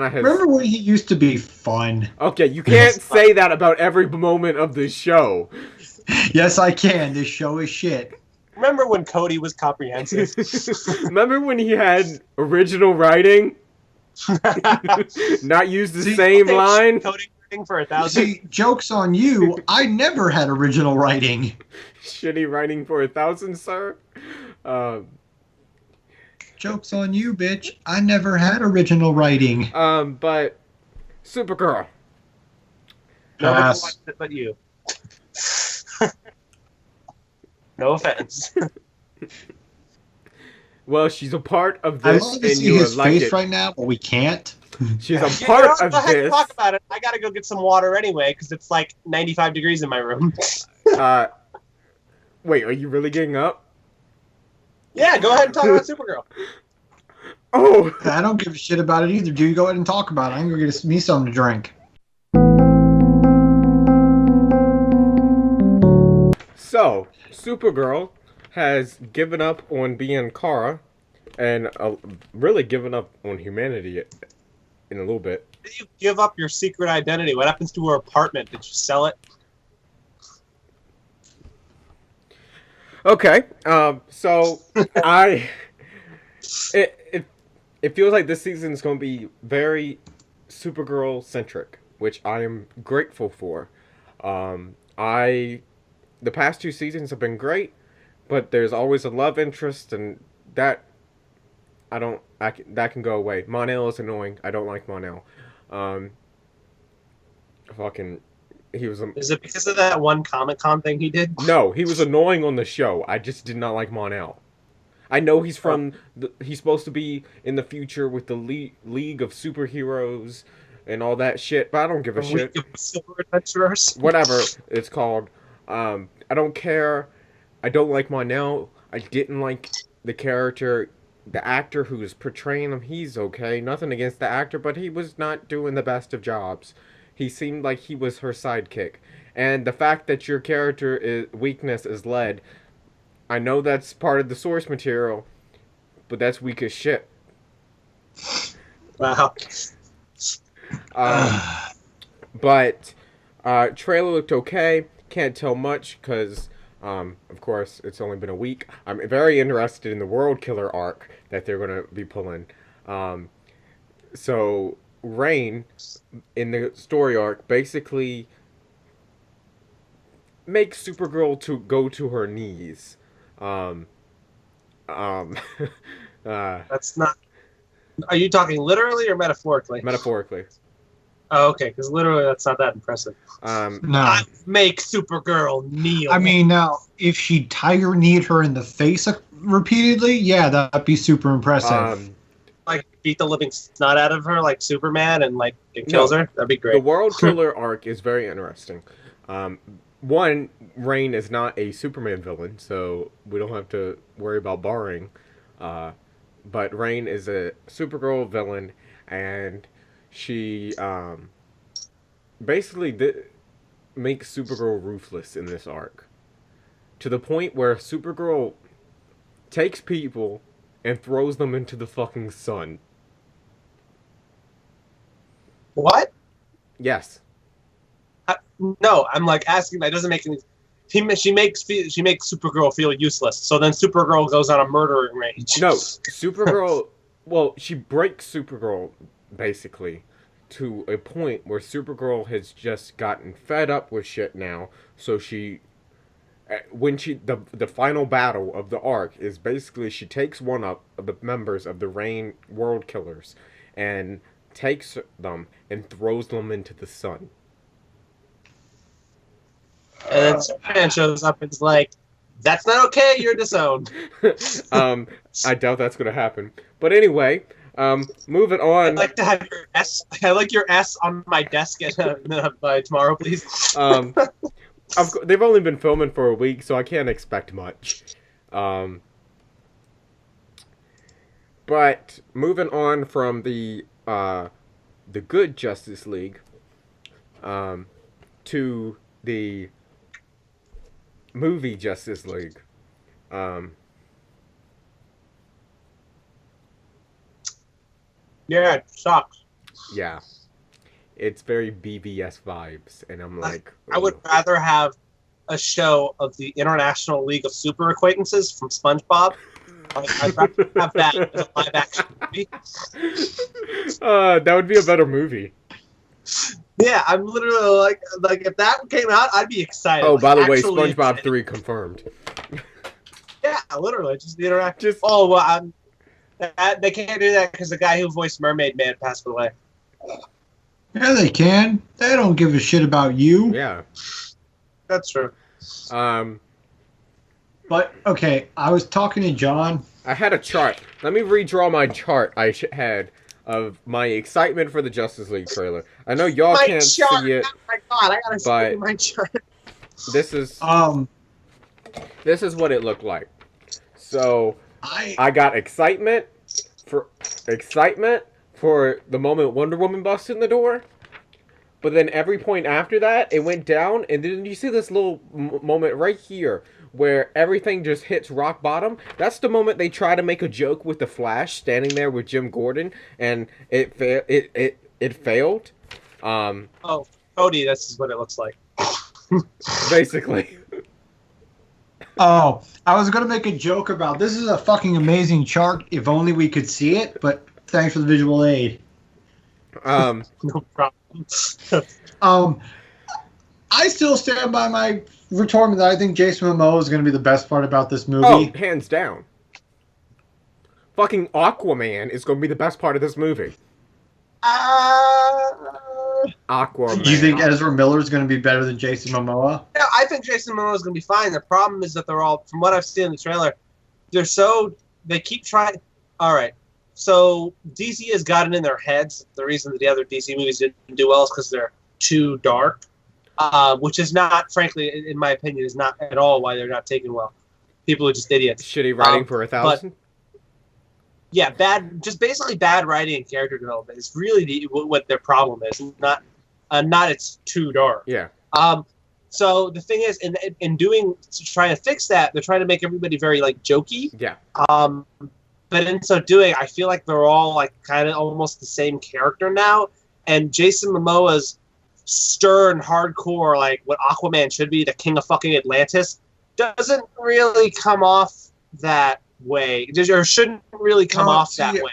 of has. Remember when he used to be fun? Okay, you can't say that about every moment of the show. Yes, I can. This show is shit. Remember when Cody was comprehensive? Remember when he had original writing? Not use the same line? Cody writing for 1,000. See, joke's on you. I never had original writing. Shitty writing for 1,000, sir? Joke's on you, bitch. I never had original writing. But Supergirl. Nobody watched it but you. No offense. Well, she's a part of I this, love to and see you his would like face it. right now, but we can't. She's a part of go ahead and this. talk about it. I gotta go get some water anyway because it's like 95 degrees in my room. Wait, are you really getting up? Yeah, go ahead and talk about Supergirl. Oh, I don't give a shit about it either, dude. Go ahead and talk about it. I'm gonna go get me something to drink. so Supergirl has given up on being Kara, and really given up on humanity in a little bit. Did you give up your secret identity? What happens to her apartment? Did you sell it? Okay, so it feels like this season is going to be very Supergirl centric, which I am grateful for. The past 2 seasons have been great, but there's always a love interest, and that can go away. Mon-El is annoying. I don't like Mon-El. Is it because of that one Comic-Con thing he did? No, he was annoying on the show. I just did not like Mon-El. I know he's he's supposed to be in the future with the League of Superheroes and all that shit, but I don't give a shit. League of Super Adventurers? Whatever it's called. I don't care. I don't like Mon-El. I didn't like the character. The actor who's portraying him, he's okay. Nothing against the actor, but he was not doing the best of jobs. He seemed like he was her sidekick. And the fact that your character weakness is lead, I know that's part of the source material, but that's weak as shit. Wow. But trailer looked okay. Can't tell much because, of course, it's only been a week. I'm very interested in the World Killer arc that they're going to be pulling. So Rain, in the story arc, basically makes Supergirl to go to her knees. That's not... Are you talking literally or metaphorically? Metaphorically. Oh, okay, because literally that's not that impressive. No. Make Supergirl kneel. I mean, now, if she tiger kneed her in the face repeatedly, yeah, that'd be super impressive. Like, beat the living snot out of her like Superman and, like, it kills her? That'd be great. The World Killer arc is very interesting. One, Rain is not a Superman villain, so we don't have to worry about borrowing. But Rain is a Supergirl villain, and she basically makes Supergirl ruthless in this arc. To the point where Supergirl takes people and throws them into the fucking sun. What? Yes. No, I'm like asking. That doesn't make any. She makes Supergirl feel useless. So then Supergirl goes on a murdering rage. No, Supergirl. Well, she breaks Supergirl basically to a point where Supergirl has just gotten fed up with shit now. So the final battle of the arc is basically she takes one of the members of the Rain World Killers and takes them and throws them into the sun. And then Superman shows up and is like, "That's not okay. You're disowned." I doubt that's gonna happen. But anyway, Moving I'd on. like to have your S. I like your S on my desk by tomorrow, please. They've only been filming for a week, so I can't expect much. But moving on from the good Justice League, to the movie Justice League. Yeah, it sucks. Yeah. It's very BVS vibes, and I'm like... I would rather have a show of the International League of Super Acquaintances from SpongeBob. I'd rather have that as a live-action movie. That would be a better movie. Yeah, I'm literally like if that came out, I'd be excited. Oh, by the way, actually SpongeBob excited. 3 confirmed. Yeah, literally, just the interaction. Oh, well, they can't do that because the guy who voiced Mermaid Man passed away. Yeah, they can. They don't give a shit about you. Yeah. That's true. But, okay, I was talking to John. I had a chart. Let me redraw my chart I had of my excitement for the Justice League trailer. I know y'all can't see it. Oh my god, I gotta see my chart. This is what it looked like. So I got excitement for the moment Wonder Woman busted in the door. But then every point after that, it went down, and then you see this little moment right here where everything just hits rock bottom. That's the moment they try to make a joke with the Flash standing there with Jim Gordon, and it failed. Oh, Cody, this is what it looks like. Basically. Oh, I was going to make a joke about this is a fucking amazing chart if only we could see it, but thanks for the visual aid. No problem. I still stand by my retort that I think Jason Momoa is going to be the best part about this movie. Oh, hands down. Fucking Aquaman is going to be the best part of this movie. Aquaman. You think Ezra Miller is going to be better than Jason Momoa? Yeah, I think Jason Momoa is going to be fine. The problem is that they're all, from what I've seen in the trailer, they keep trying. All right. So DC has gotten in their heads. The reason that the other DC movies didn't do well is because they're too dark, which is not, frankly, in my opinion, is not at all why they're not taken well. People are just idiots. Shitty writing for 1,000. Yeah, basically bad writing and character development is really what their problem is. Not it's too dark. Yeah. So the thing is, trying to fix that, they're trying to make everybody very jokey. Yeah. But in so doing, I feel like they're all kind of almost the same character now. And Jason Momoa's stern, hardcore, what Aquaman should be, the king of fucking Atlantis, doesn't really come off that way. Or shouldn't really come off that way.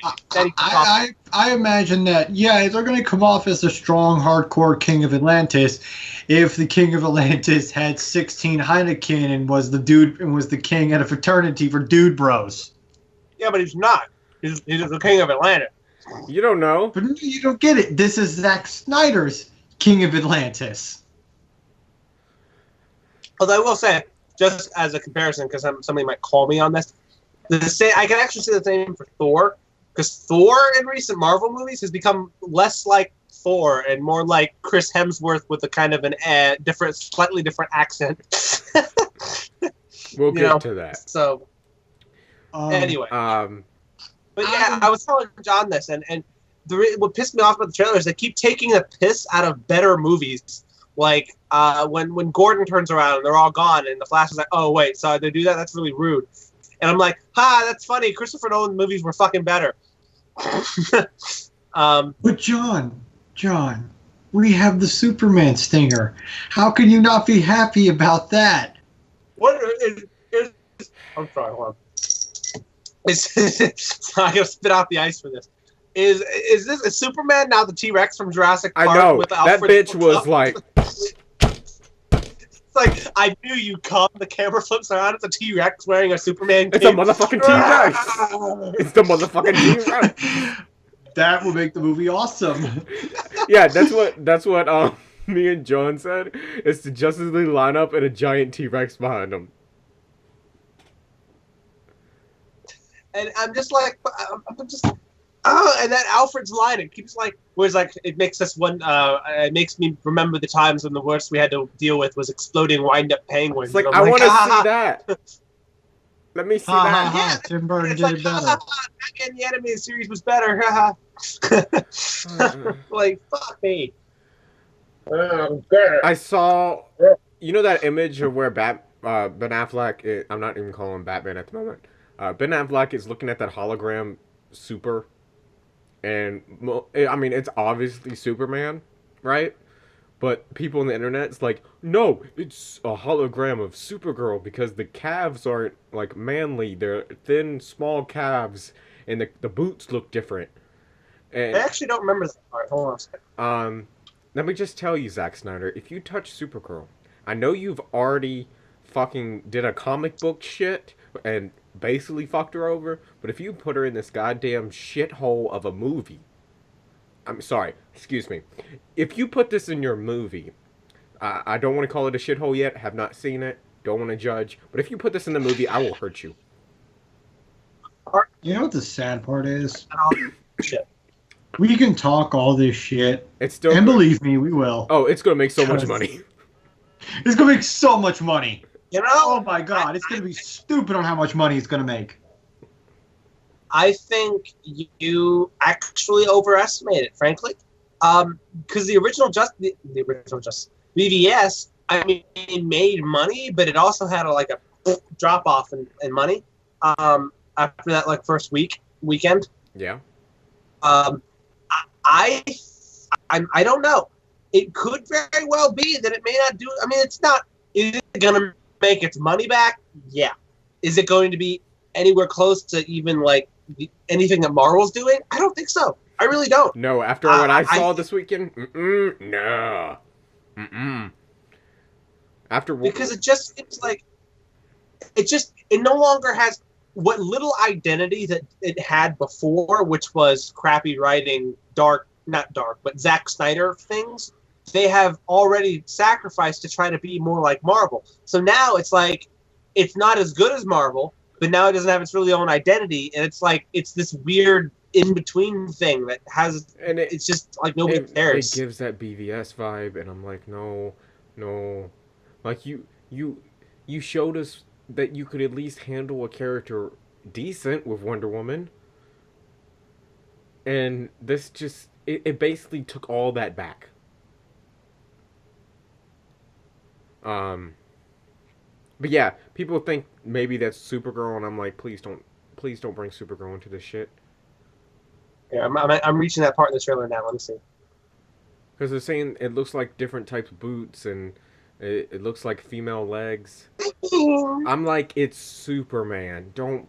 I imagine that, they're going to come off as a strong, hardcore king of Atlantis if the king of Atlantis had 16 Heineken and was the king at a fraternity for dude bros. Yeah, but he's not. He's the king of Atlantis. You don't know. But you don't get it. This is Zack Snyder's King of Atlantis. Although I will say, just as a comparison, because somebody might call me on this, I can actually say the same for Thor, because Thor in recent Marvel movies has become less like Thor and more like Chris Hemsworth with a kind of an slightly different accent. We'll get to that. So. Anyway, but yeah, I was telling John this, and what pissed me off about the trailer is they keep taking the piss out of better movies. Like when Gordon turns around and they're all gone, and the Flash is like, "Oh wait, so they do that? That's really rude." And I'm like, "Ha, that's funny. Christopher Nolan movies were fucking better." But John, we have the Superman stinger. How can you not be happy about that? What is I'm sorry, hold on. I gotta spit out the ice for this. Is Superman now the T-Rex from Jurassic Park? I know with that bitch was like. It's like I knew you come. The camera flips around. It's a T-Rex wearing a Superman cape. It's a motherfucking T-Rex. It's the motherfucking T-Rex. That will make the movie awesome. Yeah, that's what me and John said. Is to Justice League line up and a giant T-Rex behind them. And I'm just like, Oh, and that Alfred's line, it keeps like, whereas like, it makes us one, it makes me remember the times when the worst we had to deal with was exploding wind-up penguins. It's like, and I I'm want to "Ah, see that. Let me see Ha that. ha ha! Tim Burton It's did like, it better. back in the animated series was better. Like, fuck me. I saw, you know that image of where Ben Affleck, I'm not even calling him Batman at the moment. Ben Affleck is looking at that hologram super, and I mean, it's obviously Superman, right? But people on the internet's like, no, it's a hologram of Supergirl because the calves aren't like manly. They're thin, small calves, and the boots look different. And I actually don't remember that part. Hold on a second. let me just tell you, Zack Snyder, if you touch Supergirl, I know you've already fucking did a comic book shit and basically fucked her over, but if you put her in this goddamn shithole of a movie, I'm sorry, excuse me, if you put this in your movie, I don't want to call it a shithole yet, have not seen it, don't want to judge, but if you put this in the movie, I will hurt you. You know what the sad part is? Shit. We can talk all this shit, It's still and good. believe me, we will. Oh, it's gonna make so much money. It's gonna make so much money. You know? Oh my god, it's gonna be stupid on how much money it's gonna make. I think you actually overestimate it, frankly. Because the original BVS, I mean, it made money, but it also had a drop off in money after that like first weekend. Yeah. I don't know. It could very well be that it may not do. I mean, it's not. Is it going to make its money back? Yeah. Is it going to be anywhere close to even like anything that Marvel's doing? I don't think so. I really don't. No, after what I saw this weekend, no. Because it just seems like it no longer has what little identity that it had before, which was crappy writing, not dark, but Zack Snyder things. They have already sacrificed to try to be more like Marvel. So now it's like it's not as good as Marvel, but now it doesn't have its really own identity, and it's like it's this weird in between thing that has, and it's just like nobody cares. It gives that BVS vibe, and I'm like, no, like you showed us that you could at least handle a character decent with Wonder Woman, and this just it basically took all that back. But yeah, people think maybe that's Supergirl, and I'm like, please don't bring Supergirl into this shit. Yeah, I'm reaching that part in the trailer now. Let me see. Because they're saying it looks like different types of boots, and it looks like female legs. I'm like, it's Superman. Don't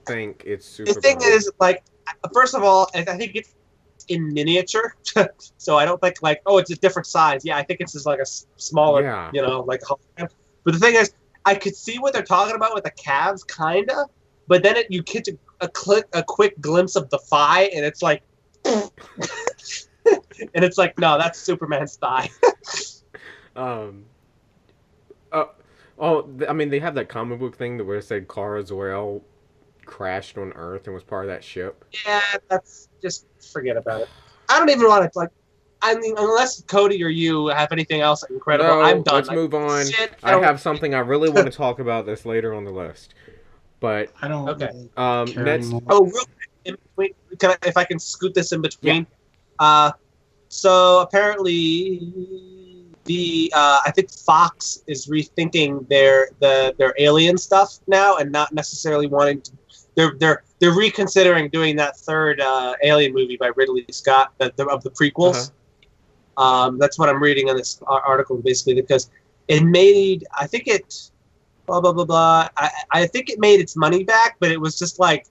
think it's Supergirl. The thing is, like, first of all, I think it's in miniature, so I don't think like, oh, it's a different size. Yeah, I think it's just like a smaller, like. But the thing is, I could see what they're talking about with the calves, kinda, but then you catch a quick glimpse of the thigh, and it's like, and it's like, no, that's Superman's thigh. I mean, they have that comic book thing where it said Kara Zor-El crashed on Earth and was part of that ship. Yeah, that's just forget about it. I don't even want to like. I mean, unless Cody or you have anything else incredible, No, I'm done. Let's move on. I have something I really want to talk about this later on the list, but I don't. Okay. Next. Oh, real quick, if I can scoot this in between. Yeah. So apparently, I think Fox is rethinking their Alien stuff now, and not necessarily wanting to. They're reconsidering doing that third Alien movie by Ridley Scott of the prequels. Uh-huh. That's what I'm reading in this article, basically, because it made, I think it, blah, blah, blah, blah. I think it made its money back, but it was just like,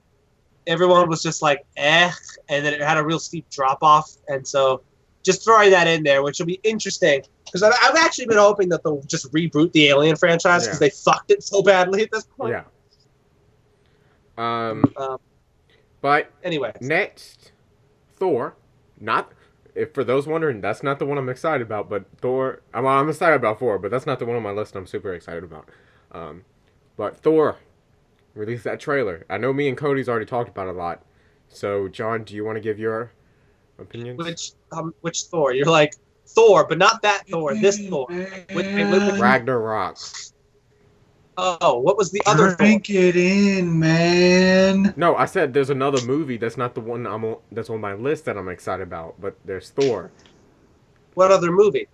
everyone was just like, and then it had a real steep drop-off, and so just throwing that in there, which will be interesting, because I've actually been hoping that they'll just reboot the Alien franchise, because they fucked it so badly at this point. Yeah. But anyway, next, Thor, for those wondering, that's not the one I'm excited about, but Thor, I'm excited about Thor, but that's not the one on my list I'm super excited about. But Thor released that trailer. I know me and Cody's already talked about it a lot. So, John, do you want to give your opinions? Which Thor? You're like Thor, but not that Thor. This Thor. Which Ragnarok. Oh, what was the other Thor? Drink it in, man. No, I said there's another movie that's not the one that's on my list that I'm excited about, but there's Thor. What other movie?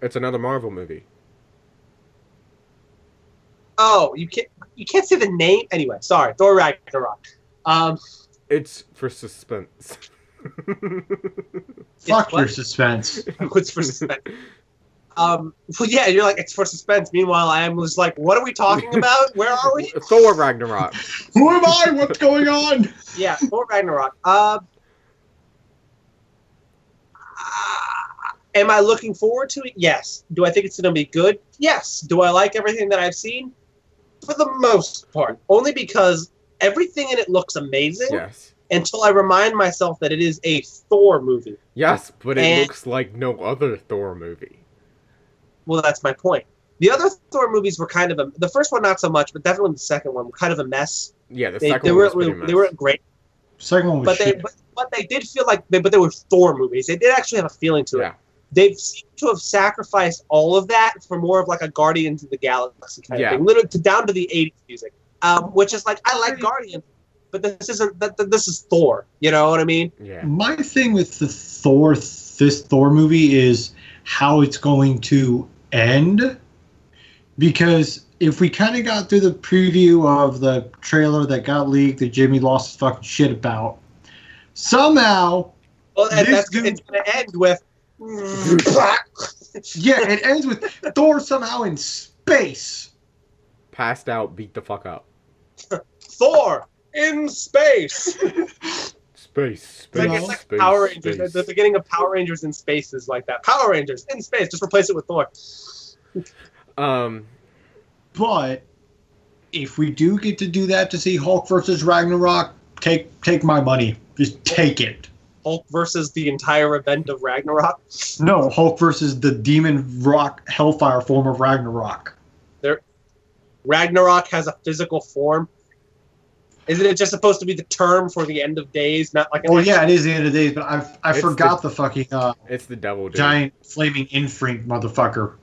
It's another Marvel movie. Oh, you can't say the name anyway. Sorry, Thor Ragnarok. It's for suspense. Fuck your suspense. What's for suspense? Well, yeah, you're like, it's for suspense. Meanwhile, I was like, what are we talking about? Where are we? Thor Ragnarok. Who am I? What's going on? Yeah, Thor Ragnarok. Am I looking forward to it? Yes. Do I think it's going to be good? Yes. Do I like everything that I've seen? For the most part. Only because everything in it looks amazing. Yes. Until I remind myself that it is a Thor movie. Yes, but it looks like no other Thor movie. Well, that's my point. The other Thor movies were kind of the first one not so much, but definitely the second one were kind of a mess. Yeah, the second one was pretty mess. They weren't great. Second one was shit. But they did feel like they were Thor movies. They did actually have a feeling to it. They've seemed to have sacrificed all of that for more of like a Guardians of the Galaxy kind of thing, literally down to the 80s music, which is like, I like Guardians, but this isn't. This is Thor. You know what I mean? Yeah. My thing with this Thor movie is how it's going to end, because if we kind of got through the preview of the trailer that got leaked that Jimmy lost his fucking shit about, somehow, it's going to end with. Yeah, it ends with Thor somehow in space. Passed out, beat the fuck up. Thor in space. Space. It's like Power Rangers. Space. The beginning of Power Rangers in space is like that. Power Rangers in space. Just replace it with Thor. But if we do get to do that to see Hulk versus Ragnarok, take my money. Just take it. Hulk versus the entire event of Ragnarok? No, Hulk versus the demon rock hellfire form of Ragnarok. Ragnarok has a physical form. Isn't it just supposed to be the term for the end of days? Not like. Oh yeah, it is the end of days, but I forgot the fucking. It's the devil. Dude. Giant flaming infrink motherfucker.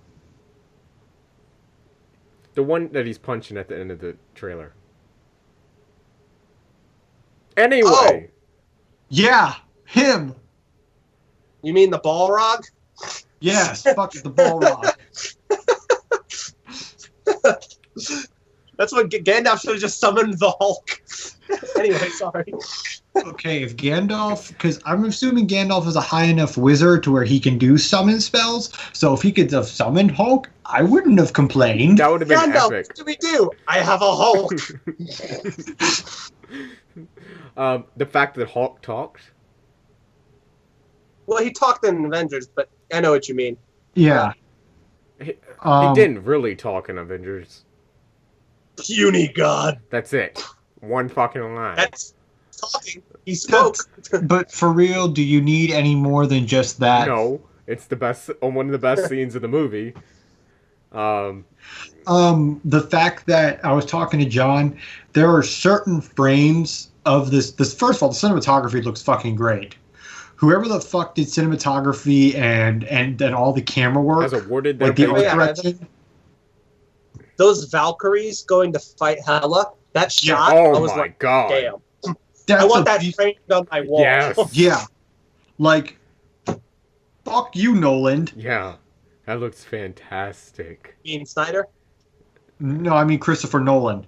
The one that he's punching at the end of the trailer. Anyway. Oh. Yeah. Him. You mean the Balrog? Yes, fuck the Balrog. That's what Gandalf should have just summoned the Hulk. Anyway, sorry. Okay, if Gandalf, because I'm assuming Gandalf is a high enough wizard to where he can do summon spells. So if he could have summoned Hulk, I wouldn't have complained. That would have been Gandalf, epic. what do we do? I have a Hulk. The fact that Hulk talked. Well, he talked in Avengers, but I know what you mean. Yeah. He didn't really talk in Avengers. Puny God. That's it. One fucking line. That's talking. He spoke. But for real, do you need any more than just that? No. It's the best, one of the best scenes of the movie. The fact that I was talking to John, there are certain frames of this. First of all, the cinematography looks fucking great. Whoever the fuck did cinematography and all the camera work, has awarded like the art direction. Those Valkyries going to fight Hela. That shot. Oh I was my like, god! Damn. I want that framed on my wall. Yes. Yeah. Like, fuck you, Nolan. Yeah. That looks fantastic. You mean Snyder? No, I mean Christopher Nolan.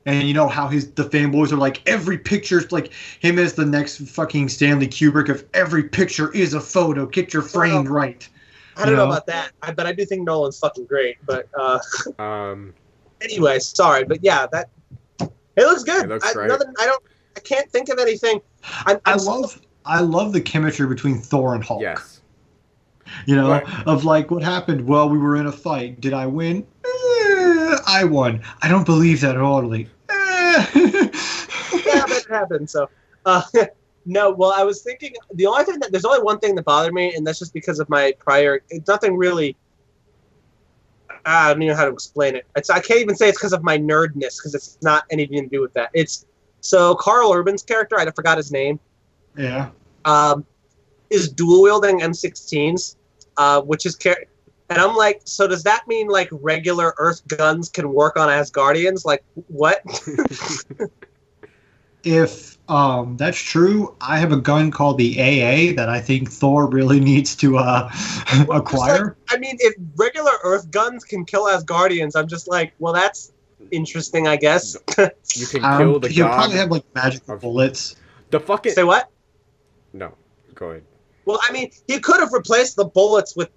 And you know how the fanboys are like, every picture's like him as the next fucking Stanley Kubrick of every picture is a photo. Get your frame right. I don't know about that, but I do think Nolan's fucking great. But anyway, sorry, but yeah, it looks good. It looks great. I can't think of anything. I love the chemistry between Thor and Hulk. Yes. You know, of like, what happened? Well, we were in a fight. Did I win? I won. I don't believe that totally. Yeah, but it happened. So, no. Well, I was thinking there's only one thing that bothered me, and that's just because of my prior. It's nothing really. I don't even know how to explain it. I can't even say it's because of my nerdness, because it's not anything to do with that. It's So Carl Urban's character, I forgot his name. Yeah. Is dual wielding M16s, which is and I'm like, so does that mean like regular Earth guns can work on Asgardians? Like what? If that's true, I have a gun called the AA that I think Thor really needs to acquire. Like, I mean, if regular Earth guns can kill Asgardians, I'm just like, well, that's interesting, I guess. You can kill the he'll god. probably have like magical bullets. The fucking Say what? No, go ahead. Well, I mean, he could have replaced the bullets with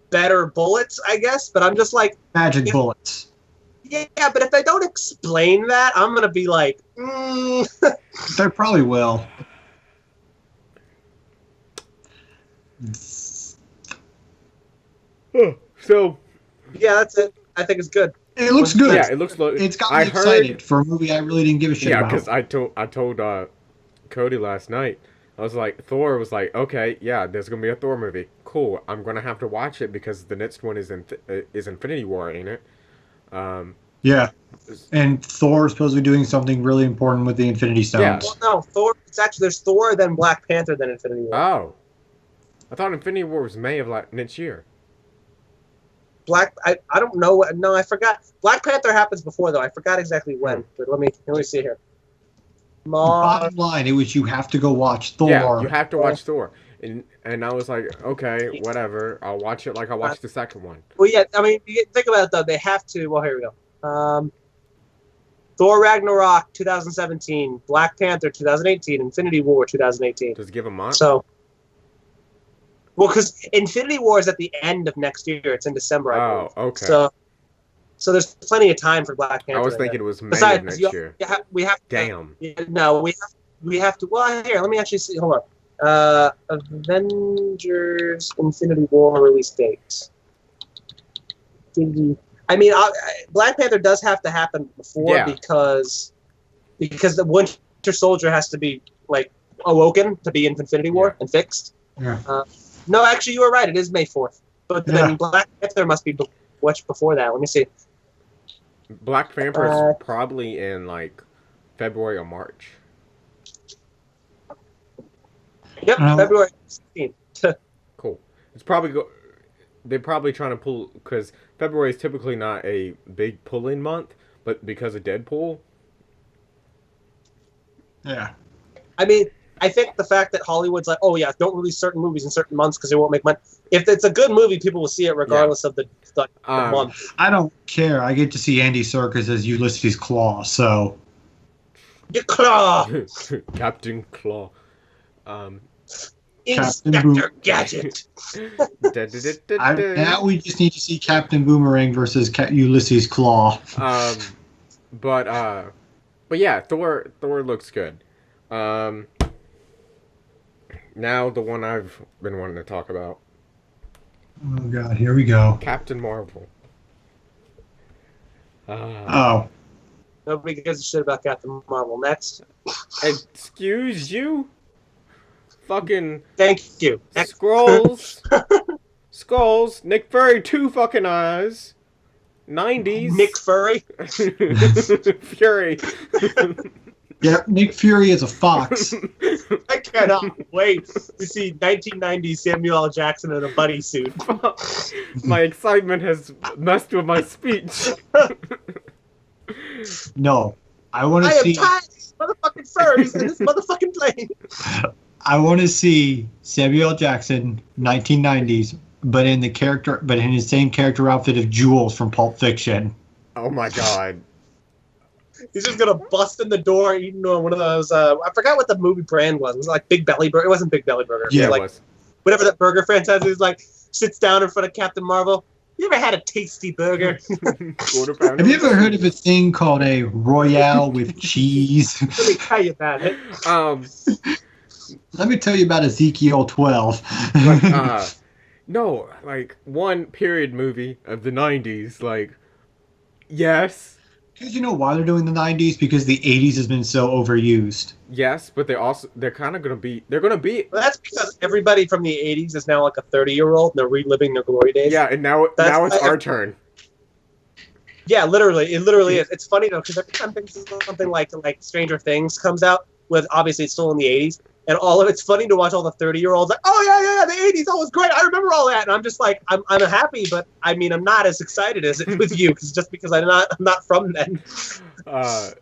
better bullets, I guess. But I'm just like Magic bullets. Yeah, but if they don't explain that, I'm gonna be like, They probably will. So yeah, that's it. I think it's good. It looks good. yeah, it looks like It's got me excited for a movie I really didn't give a shit Yeah, about. because I told Cody last night. I was like, Thor was like, okay, yeah, there's gonna be a Thor movie. Cool. I'm gonna have to watch it because the next one is Infinity War, ain't it? Yeah. And Thor is supposed to be doing something really important with the Infinity Stones. Yeah. Well, no, Thor. It's actually there's Thor, then Black Panther, then Infinity War. Oh, I thought Infinity War was May of like next year. I don't know what. No, I forgot. Black Panther happens before though. I forgot exactly when. But let me see here. Bottom line, it was you have to go watch Thor. Yeah, you have to watch Thor. And I was like, okay, whatever. I'll watch it like I watched the second one. Well, yeah. I mean, you think about it though. They have to. Well, here we go. Thor Ragnarok 2017, Black Panther 2018, Infinity War 2018. Just give a month. So, well, because Infinity War is at the end of next year. It's in December. I believe. Okay. So there's plenty of time for Black Panther. I was thinking it was May Besides, of next year. We have to. Damn. No, we have to. Well, here, let me actually see. Hold on. Avengers Infinity War release date. I mean, Black Panther does have to happen before because the Winter Soldier has to be like awoken to be in Infinity War and fixed. Yeah. No, actually, you were right. It is May 4th, but then Black Panther must be much before that. Let me see. Black Panther is probably in like February or March. Yep, February 16th. Cool. It's probably they're probably trying to pull because February is typically not a big pull-in month, but because of Deadpool. Yeah. I mean, I think the fact that Hollywood's like, oh yeah, don't release certain movies in certain months because they won't make money. If it's a good movie, people will see it regardless of the month. I don't care. I get to see Andy Serkis as Ulysses Claw, so. Your Claw! Captain Claw. Inspector Gadget! Now we just need to see Captain Boomerang versus Ulysses Claw. But yeah, Thor looks good. Now the one I've been wanting to talk about. Oh god, here we go. Captain Marvel. Nobody gives a shit about Captain Marvel. Next. Excuse you? Fucking. Thank you. Next. Skrulls. Skulls. Nick Fury, 2 fucking eyes. 90s. Nick Fury. Fury. Yep, Nick Fury is a fox. I cannot wait to see 1990s Samuel L. Jackson in a buddy suit. My excitement has messed with my speech. No, I want to see. I am tired of these motherfucking furries in this motherfucking plane. I want to see Samuel L. Jackson, 1990s, but in his same character outfit of Jules from Pulp Fiction. Oh my god. He's just gonna bust in the door eating one of those. I forgot what the movie brand was. It was like Big Belly Burger. It wasn't Big Belly Burger. Yeah, like, it was. Whatever that burger franchise is. Like sits down in front of Captain Marvel. You ever had a tasty burger? Have you ever heard of a thing called a Royale with cheese? Let me tell you about it. Let me tell you about Ezekiel 12. No, like one period movie of the 90s. Like, yes. Because you know why they're doing the 90s? Because the 80s has been so overused. Yes, but they're kind of gonna be. Well, that's because everybody from the 80s is now like a 30-year-old and they're reliving their glory days. Yeah, and now it's our turn. Yeah, literally, it literally is. It's funny though because every time something like Stranger Things comes out, with obviously it's still in the '80s, and all of it's funny to watch all the 30-year-olds like, oh yeah, the '80s, that was great. I remember all that, and I'm just like, I'm happy, but I mean, I'm not as excited as it with you, because I'm not from then. I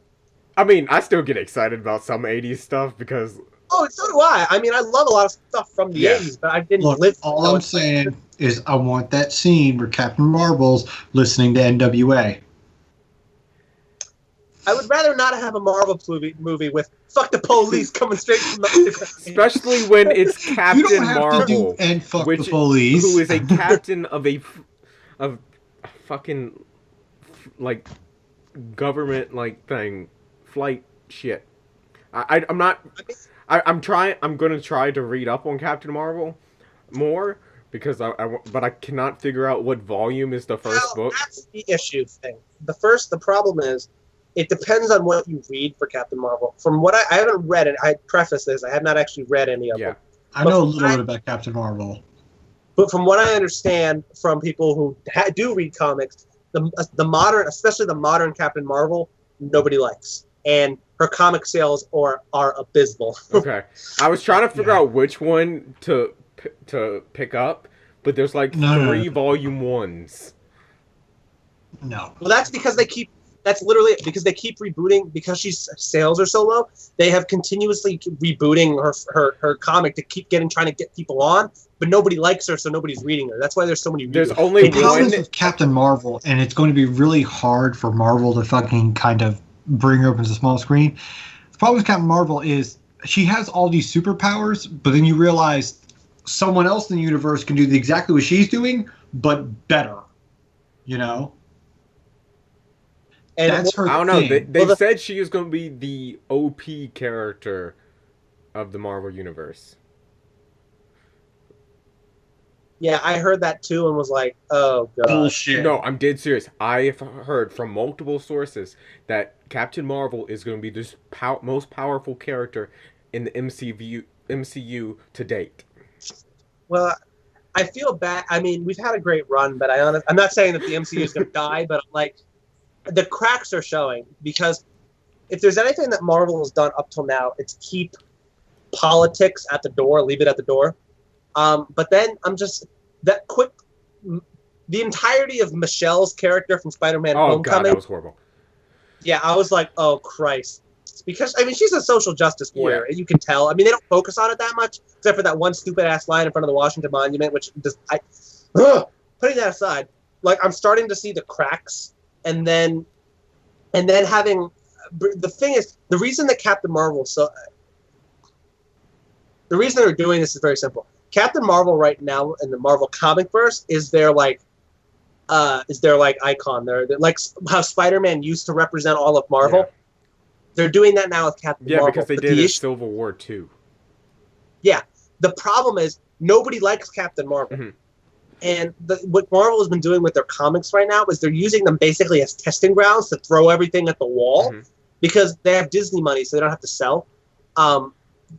mean, I still get excited about some '80s stuff because. Oh, so do I. I mean, I love a lot of stuff from the '80s, but I didn't live. All I'm saying is, I want that scene where Captain Marvel's listening to NWA. I would rather not have a Marvel movie with "fuck the police" coming straight from the. Especially when it's Captain you don't have Marvel, to do and fuck the police, who is a captain of fucking like government thing, flight shit. I'm not. I'm gonna try to read up on Captain Marvel more because but I cannot figure out what volume is the first book. That's the issue thing. The problem is, it depends on what you read for Captain Marvel. From what I haven't read it, I preface this, I have not actually read any of them. I know a little bit about Captain Marvel. But from what I understand from people who do read comics, the modern, especially the modern Captain Marvel, nobody likes. And her comic sales are abysmal. Okay. I was trying to figure out which one to pick up, but there's 3 volume ones. No. Well, that's because that's literally because they keep rebooting, because she's sales are so low. They have continuously rebooting her comic to keep trying to get people on, but nobody likes her, so nobody's reading her. That's why there's so many. There's only one with Captain Marvel, and it's going to be really hard for Marvel to fucking kind of bring her up into the small screen. The problem with Captain Marvel is she has all these superpowers, but then you realize someone else in the universe can do exactly what she's doing, but better. You know. And that's her. I don't know. They said she is going to be the OP character of the Marvel universe. Yeah, I heard that too and was like, "Oh god." Bullshit. No, I'm dead serious. I've heard from multiple sources that Captain Marvel is going to be the most powerful character in the MCU to date. Well, I feel bad. I mean, we've had a great run, but I'm not saying that the MCU is going to die, but I'm like, the cracks are showing, because if there's anything that Marvel has done up till now, it's keep politics at the door, leave it at the door. But then the entirety of Michelle's character from Spider-Man Homecoming. God, that was horrible. Yeah, I was like, oh Christ. Because, I mean, she's a social justice warrior, and you can tell. I mean, they don't focus on it that much, except for that one stupid-ass line in front of the Washington Monument, which just, putting that aside, I'm starting to see the cracks. And then having the thing is, the reason that Captain Marvel the reason they're doing this is very simple. Captain Marvel right now in the Marvel comic verse is their icon. They're like how Spider-Man used to represent all of Marvel. Yeah. They're doing that now with Captain Marvel. Yeah, because they did in Civil War too. Yeah, the problem is nobody likes Captain Marvel. Mm-hmm. And what Marvel has been doing with their comics right now is they're using them basically as testing grounds to throw everything at the wall, because they have Disney money, so they don't have to sell.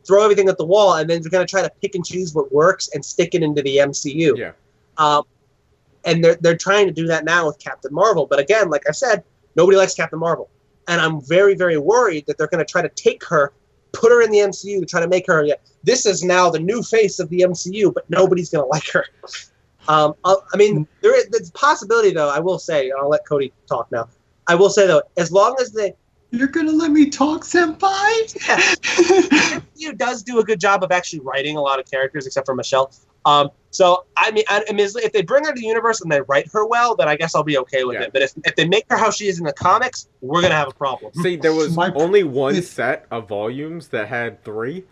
Throw everything at the wall, and then they're going to try to pick and choose what works and stick it into the MCU. Yeah. And they're trying to do that now with Captain Marvel. But again, like I said, nobody likes Captain Marvel. And I'm very, very worried that they're going to try to take her, put her in the MCU to try to make her, this is now the new face of the MCU, but nobody's going to like her. I mean, there's a possibility, though, I will say, and I'll let Cody talk now. I will say, though, as long as You're going to let me talk, senpai? Yeah. MCU does do a good job of actually writing a lot of characters, except for Michelle. So, I mean, if they bring her to the universe and they write her well, then I guess I'll be okay with it. But if they make her how she is in the comics, we're going to have a problem. See, there was only one set of volumes that had 3.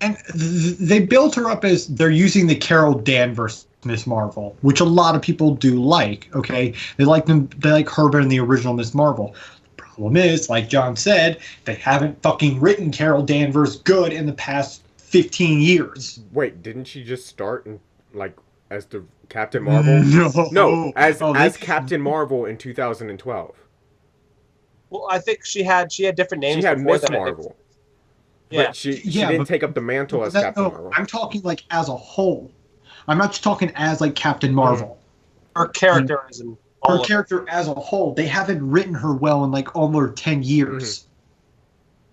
And they built her up as they're using the Carol Danvers Miss Marvel, which a lot of people do like. Okay, they like her better than the original Miss Marvel. The problem is, like John said, they haven't fucking written Carol Danvers good in the past 15 years. Wait, didn't she just start as the Captain Marvel? No, as Captain Marvel in 2012. Well, I think she had different names. She had Miss Marvel. Yeah, but she didn't take up the mantle as Captain Marvel. I'm talking as a whole. I'm not just talking as Captain Marvel. Her characterism. her character as a whole. They haven't written her well in like almost 10 years.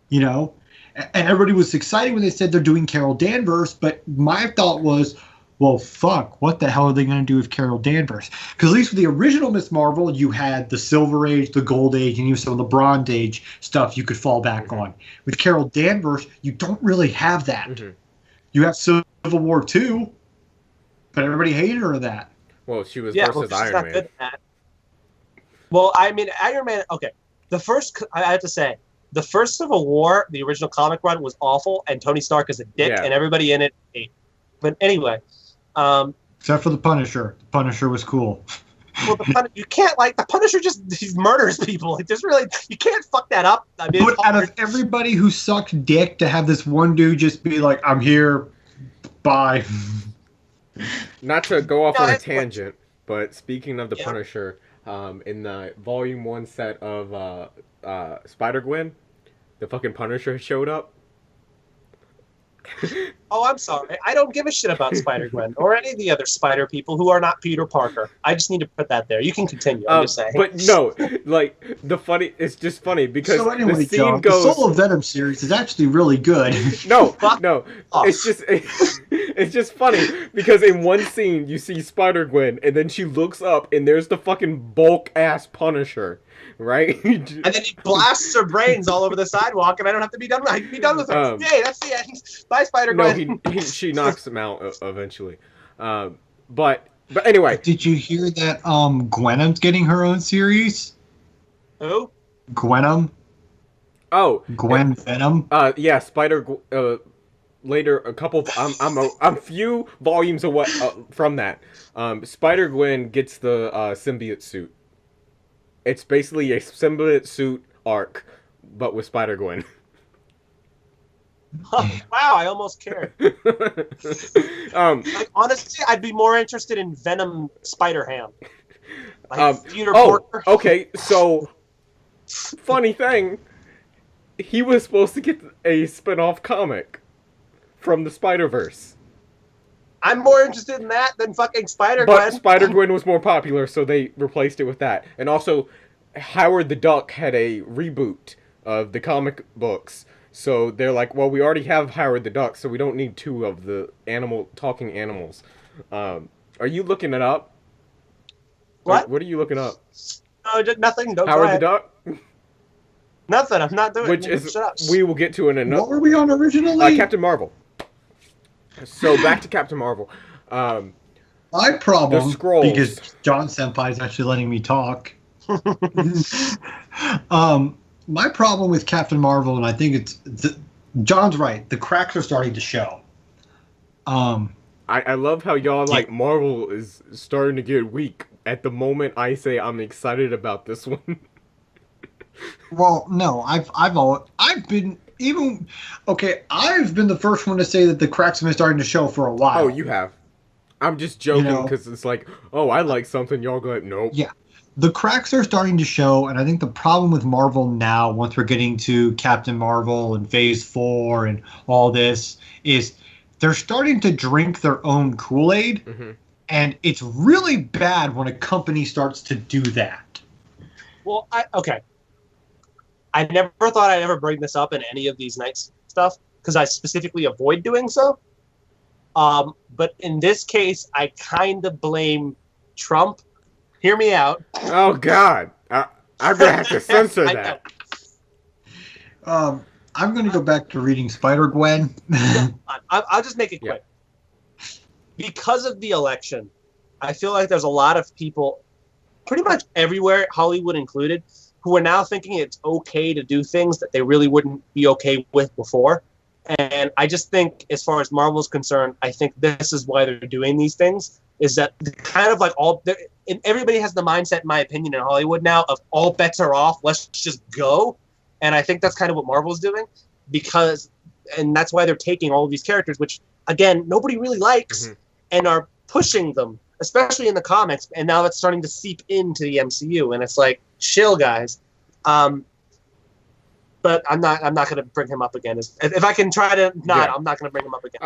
You know? And everybody was excited when they said they're doing Carol Danvers, but my thought was, well, fuck, what the hell are they going to do with Carol Danvers? Because at least with the original Miss Marvel, you had the Silver Age, the Gold Age, and you some of the Bronze Age stuff you could fall back on. With Carol Danvers, you don't really have that. You have Civil War 2, but everybody hated her that. Well, she was versus Iron Man. Well, I mean, Iron Man, okay. I have to say, the first Civil War, the original comic run, was awful, and Tony Stark is a dick, and everybody in it ate. But anyway. Except for the Punisher. The Punisher was cool. Well, you can't, like, the Punisher he murders people. It just really, you can't fuck that up. I mean, but out of everybody who sucked dick, to have this one dude just be like, I'm here, bye. Not to go off on a tangent, but speaking of the Punisher, in the Volume 1 set of Spider-Gwen, the fucking Punisher showed up. Oh, I'm sorry. I don't give a shit about Spider-Gwen or any of the other Spider people who are not Peter Parker. I just need to put that there. You can continue. I'm just saying. But no, like it's just funny because anyway, the scene John, goes. The Soul of Venom series is actually really good. No, it's just funny because in one scene you see Spider-Gwen and then she looks up and there's the fucking bulk ass Punisher. Right? And then he blasts her brains all over the sidewalk, and I don't have to be done. I can be done with her. Yay! That's the end. Bye, Spider-Gwen. No, she knocks him out eventually. But anyway, did you hear that? Gwenum's getting her own series. Who? Gwenum. Oh, Gwen Venom. Yeah, later a couple. I'm few volumes away from that. Spider-Gwen gets the symbiote suit. It's basically a symbiote suit arc, but with Spider-Gwen. Wow, I almost cared. Like, honestly, I'd be more interested in Venom Spider-Ham. Like, Peter Parker. Okay, so, funny thing, he was supposed to get a spin-off comic from the Spider-Verse. I'm more interested in that than fucking Spider-Gwen. But Spider-Gwen was more popular, so they replaced it with that. And also, Howard the Duck had a reboot of the comic books. So they're like, well, we already have Howard the Duck, so we don't need two of the talking animals. Are you looking it up? What? What are you looking up? No, nothing. Don't Howard the Duck? Nothing. I'm not doing it. Which is, we will get to in another... What were we on originally? Captain Marvel. So back to Captain Marvel. My problem, the Skrulls. because John Senpai is actually letting me talk. My problem with Captain Marvel, and I think John's right. The cracks are starting to show. I love how y'all like Marvel is starting to get weak. At the moment, I say I'm excited about this one. Well, no, I've been. I've been the first one to say that the cracks have been starting to show for a while. Oh, you have. I'm just joking because it's like, oh, I like something. Y'all go, nope. Yeah. The cracks are starting to show, and I think the problem with Marvel now, once we're getting to Captain Marvel and Phase 4 and all this, is they're starting to drink their own Kool-Aid, and it's really bad when a company starts to do that. Well, I never thought I'd ever bring this up in any of these night stuff because I specifically avoid doing so. But in this case, I kind of blame Trump. Hear me out. Oh, God. I'm going to have to censor that. I'm going to go back to reading Spider-Gwen. I'll just make it quick. Because of the election, I feel like there's a lot of people, pretty much everywhere, Hollywood included, who are now thinking it's okay to do things that they really wouldn't be okay with before. And I just think, as far as Marvel's concerned, I think this is why they're doing these things, is that kind of like everybody has the mindset, in my opinion, in Hollywood now of all bets are off, let's just go. And I think that's kind of what Marvel's doing, and that's why they're taking all of these characters, which, again, nobody really likes, and are pushing them, especially in the comics, and now it's starting to seep into the MCU, and it's like, chill, guys. But I'm not going to bring him up again. If I can try to not, I'm not going to bring him up again.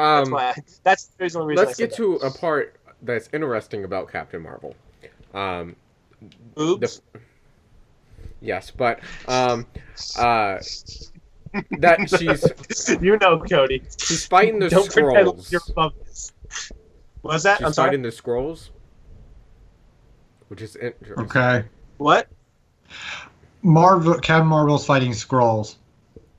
That's the only reason. Let's get to a part that's interesting about Captain Marvel. Oops. Yes, but that she's Cody. She's fighting the Don't pretend like scrolls. you're above this. What's that? She's I'm sorry. fighting the scrolls, which is interesting. Okay. What? Captain Marvel's fighting Skrulls.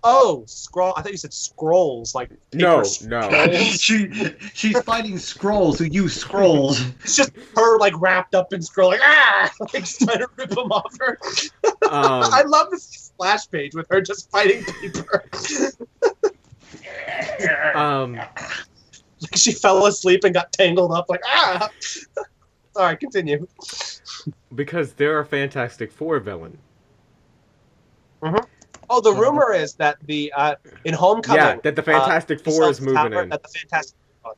Oh, scroll. I thought you said scrolls, like paper No. scrolls. She's fighting Skrulls who use scrolls. It's just her like wrapped up in scroll, like like just trying to rip them off her. I love this splash page with her just fighting paper. Like she fell asleep and got tangled up, like Sorry, continue. Because they're a Fantastic Four villain. Mm-hmm. Oh, the rumor is that the in Homecoming, that the Fantastic Four is moving in. That the Fantastic Four.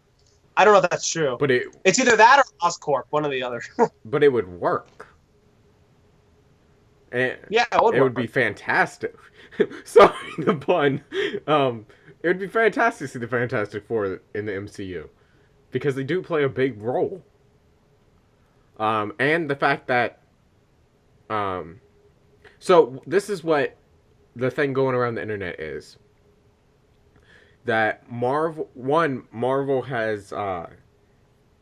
I don't know if that's true, but it's either that or Oscorp, one or the other. But it would work. And yeah, it would be fantastic. Sorry, the pun. It would be fantastic to see the Fantastic Four in the MCU because they do play a big role. And the fact that, so this is what the thing going around the internet is. That Marvel has,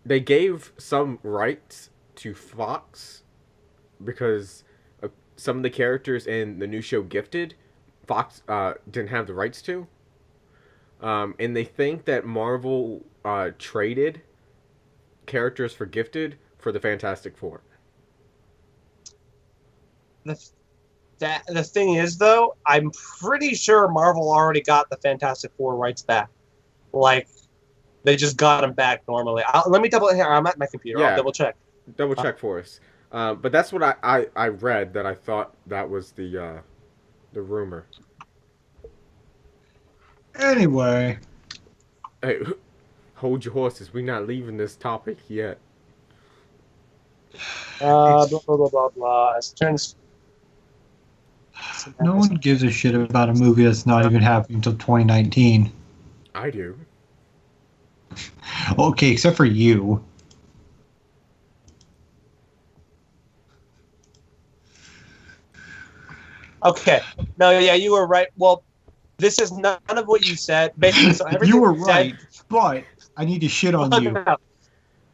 they gave some rights to Fox because some of the characters in the new show Gifted, Fox didn't have the rights to. And they think that Marvel traded characters for Gifted for the Fantastic Four. The thing is, though, I'm pretty sure Marvel already got the Fantastic Four rights back. Like, they just got them back normally. Let me double. Here, I'm at my computer. Yeah. I'll double check. Double check for us. But that's what I read, that I thought that was the rumor. Anyway. Hey, hold your horses. We're not leaving this topic yet. Blah, blah, blah, blah, blah. No one gives a shit about a movie that's not even happening until 2019. I do. Okay, except for you. Okay. No, yeah, you were right. Well, this is none of what you said. Basically, so everything You were said, right, but I need to shit on you. No.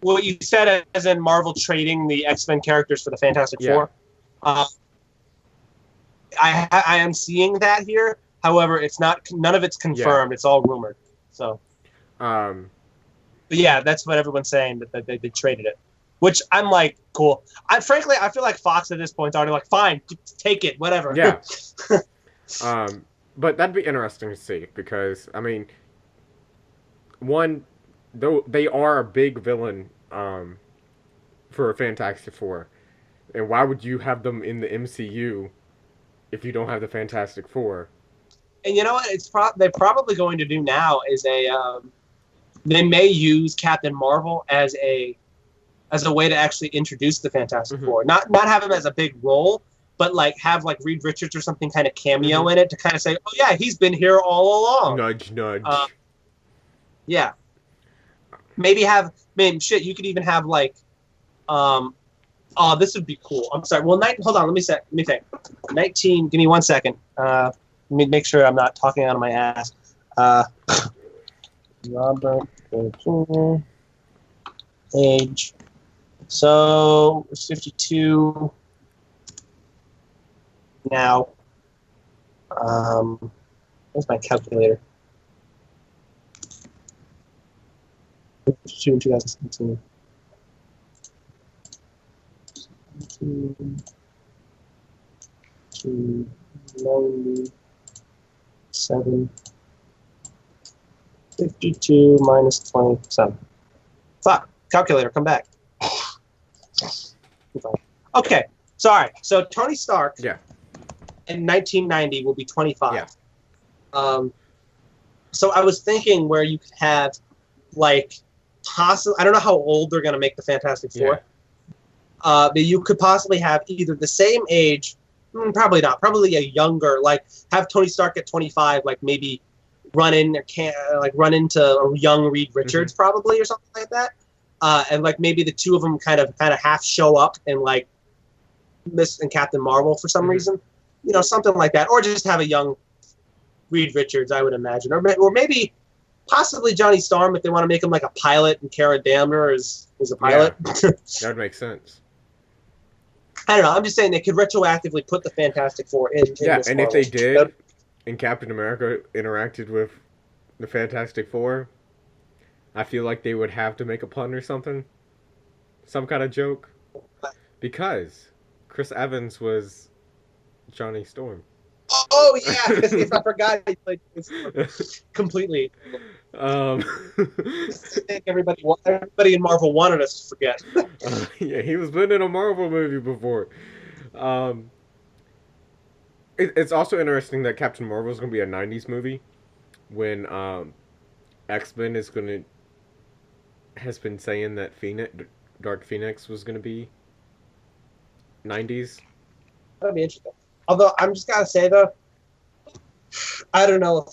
What you said as in Marvel trading the X-Men characters for the Fantastic Four. I am seeing that here. However, it's not. None of it's confirmed. It's all rumored. So. But yeah, that's what everyone's saying, that they traded it. Which I'm like, cool. Frankly, I feel like Fox at this point is already like, fine, take it, whatever. Yeah. But that'd be interesting to see because, I mean, one, though they are a big villain for a Fantastic Four, and why would you have them in the MCU if you don't have the Fantastic Four? And you know what? They're probably going to do now is they may use Captain Marvel as a way to actually introduce the Fantastic Four. Not have him as a big role, but like have like Reed Richards or something kind of cameo in it to kind of say, oh yeah, he's been here all along. Nudge, nudge. Yeah. Maybe shit, you could even have like, this would be cool. I'm sorry. Well, hold on, let me think. 19, give me 1 second. Let me make sure I'm not talking out of my ass. Robert, age. So, it's 52 now. Where's my calculator? 52 in 2017. 97. 52 minus 27. Fuck. Calculator, come back. Okay. Sorry. So Tony Stark in 1990 will be 25. Yeah. So I was thinking where you could have, like, possibly, I don't know how old they're going to make the Fantastic Four. Yeah. But you could possibly have either the same age, probably not, probably a younger, like, have Tony Stark at 25, like, maybe run into a young Reed Richards probably or something like that. And like maybe the two of them kind of half show up and like Miss and Captain Marvel for some reason. You know, something like that. Or just have a young Reed Richards, I would imagine. Or maybe possibly Johnny Storm if they want to make him like a pilot and Cara Danvers is a pilot. Yeah, that would make sense. I don't know. I'm just saying they could retroactively put the Fantastic Four in Yeah, this and Marvel. if they did, and Captain America interacted with the Fantastic Four, I feel like they would have to make a pun or something. Some kind of joke. Because Chris Evans was Johnny Storm. Oh, yeah. If I forgot, he played completely. I think everybody in Marvel wanted us to forget. Yeah, he was been in a Marvel movie before. It's also interesting that Captain Marvel is going to be a 90s movie when X-Men has been saying that Dark Phoenix was going to be 90s. That'd be interesting. Although, I'm just got to say, though, I don't know if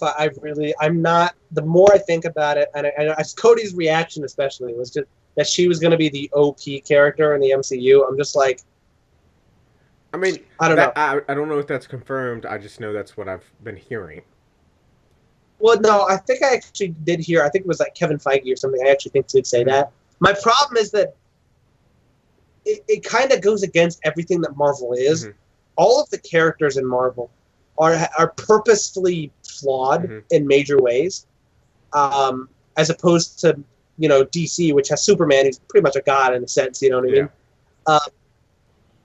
I'm not, the more I think about it, and Cody's reaction especially was just that she was going to be the OP character in the MCU. I'm just like, I mean, I don't know. I don't know if that's confirmed. I just know that's what I've been hearing. Well, no, I think I actually did hear, I think it was like Kevin Feige or something. I actually think did say that. My problem is that it kind of goes against everything that Marvel is. Mm-hmm. All of the characters in Marvel are purposefully flawed in major ways, as opposed to, you know, DC, which has Superman, who's pretty much a god in a sense, you know what I mean?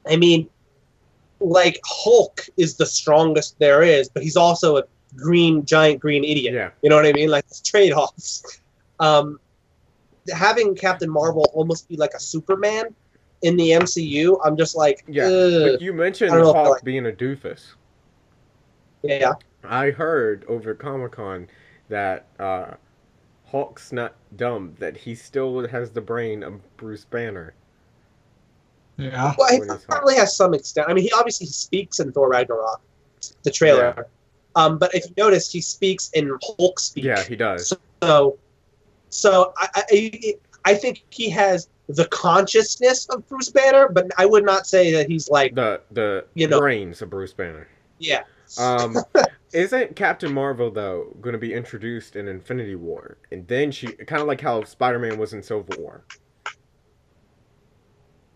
I mean, like, Hulk is the strongest there is, but he's also a giant green idiot. Yeah. You know what I mean? Like, it's trade-offs. Having Captain Marvel almost be like a Superman in the MCU, I'm just like, but you mentioned Hulk being a doofus. Yeah. I heard over Comic-Con that Hulk's not dumb, that he still has the brain of Bruce Banner. Yeah. Well, he probably has some extent. I mean, he obviously speaks in Thor Ragnarok, the trailer. Yeah. But if you notice, he speaks in Hulk speak. Yeah, he does. So I think he has the consciousness of Bruce Banner, but I would not say that he's like the brains of Bruce Banner. Yeah. Isn't Captain Marvel though going to be introduced in Infinity War, and then she kind of like how Spider-Man was in Civil War?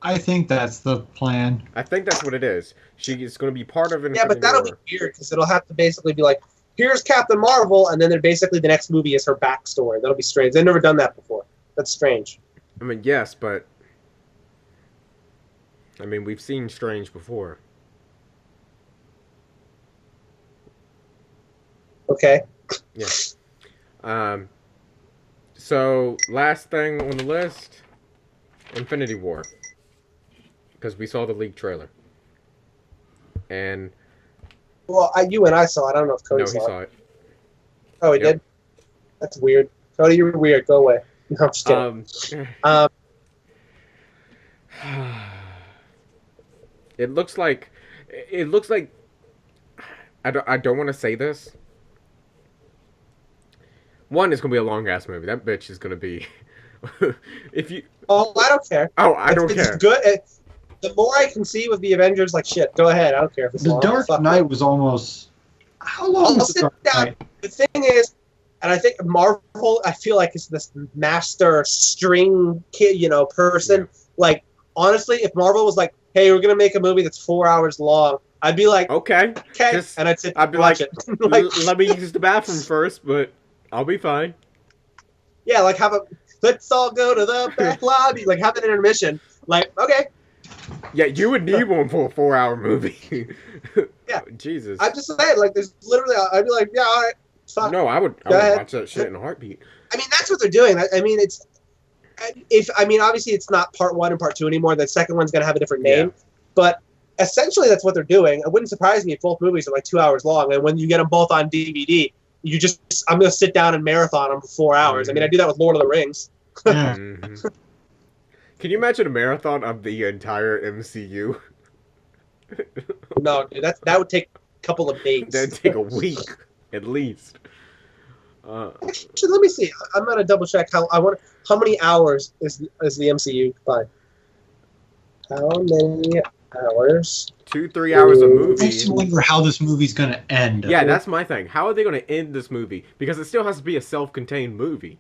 I think that's the plan. I think that's what it is. She is going to be part of Infinity War. Yeah, but that'll be weird because it'll have to basically be like, here's Captain Marvel, and then basically the next movie is her backstory. That'll be strange. They've never done that before. That's strange. I mean, yes, but I mean, we've seen Strange before. Okay. Yeah. So last thing on the list, Infinity War, because we saw the leaked trailer, and well, you and I saw it. I don't know if Cody saw it. Oh, he did. That's weird. Cody, you're weird. Go away. No, I'm just kidding. It looks like I don't want to say this. One, it's gonna be a long ass movie. That bitch is gonna be. If you. Oh, I don't care. Oh, I don't care. It's good. The more I can see with the Avengers, like shit. Go ahead. I don't care if it's the long. Dark Knight was almost. How long was the Dark Knight? The thing is, and I think Marvel, I feel like it's this master string kid, person. Yeah. Like, honestly, if Marvel was like, "Hey, we're gonna make a movie that's 4 hours long," I'd be like, "Okay," and I'd sit. I'd be like, "Let me use the bathroom first, but I'll be fine." Yeah, like let's all go to the back lobby. Like have an intermission. Like, okay. Yeah, you would need one for a 4-hour movie. Yeah, Jesus. I'm just saying, like, there's literally, I'd be like, yeah, all right. Fine. No, I would watch that shit in a heartbeat. I mean, that's what they're doing. I mean, obviously it's not part 1 and part 2 anymore. The second one's gonna have a different name, but essentially that's what they're doing. It wouldn't surprise me if both movies are like 2 hours long, and when you get them both on DVD, I'm gonna sit down and marathon them for 4 hours. I mean, I do that with Lord of the Rings. Yeah. Can you imagine a marathon of the entire MCU? No, dude, that would take a couple of days. That'd take a week, at least. Actually, let me see. I'm gonna double check how many hours is the MCU combined? How many hours. 2-3 hours of movie. I just wonder how this movie's gonna end. Yeah, that's my thing. How are they gonna end this movie? Because it still has to be a self-contained movie.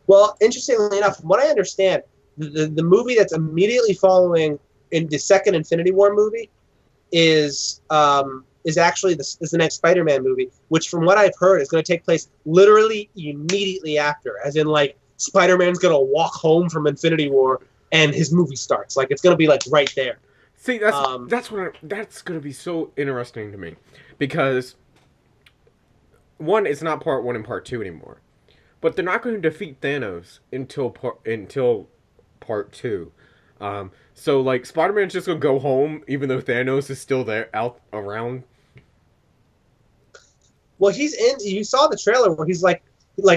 Well, interestingly enough, from what I understand, the movie that's immediately following in the second Infinity War movie is actually the next Spider-Man movie, which from what I've heard is going to take place literally immediately after, as in like Spider-Man's going to walk home from Infinity War and his movie starts. Like it's going to be like right there. See, that's going to be so interesting to me, because one, it's not part 1 and part 2 anymore. But they're not going to defeat Thanos until part 2. So, like, Spider-Man's just going to go home, even though Thanos is still there, out around. Well, he's in. You saw the trailer where he's like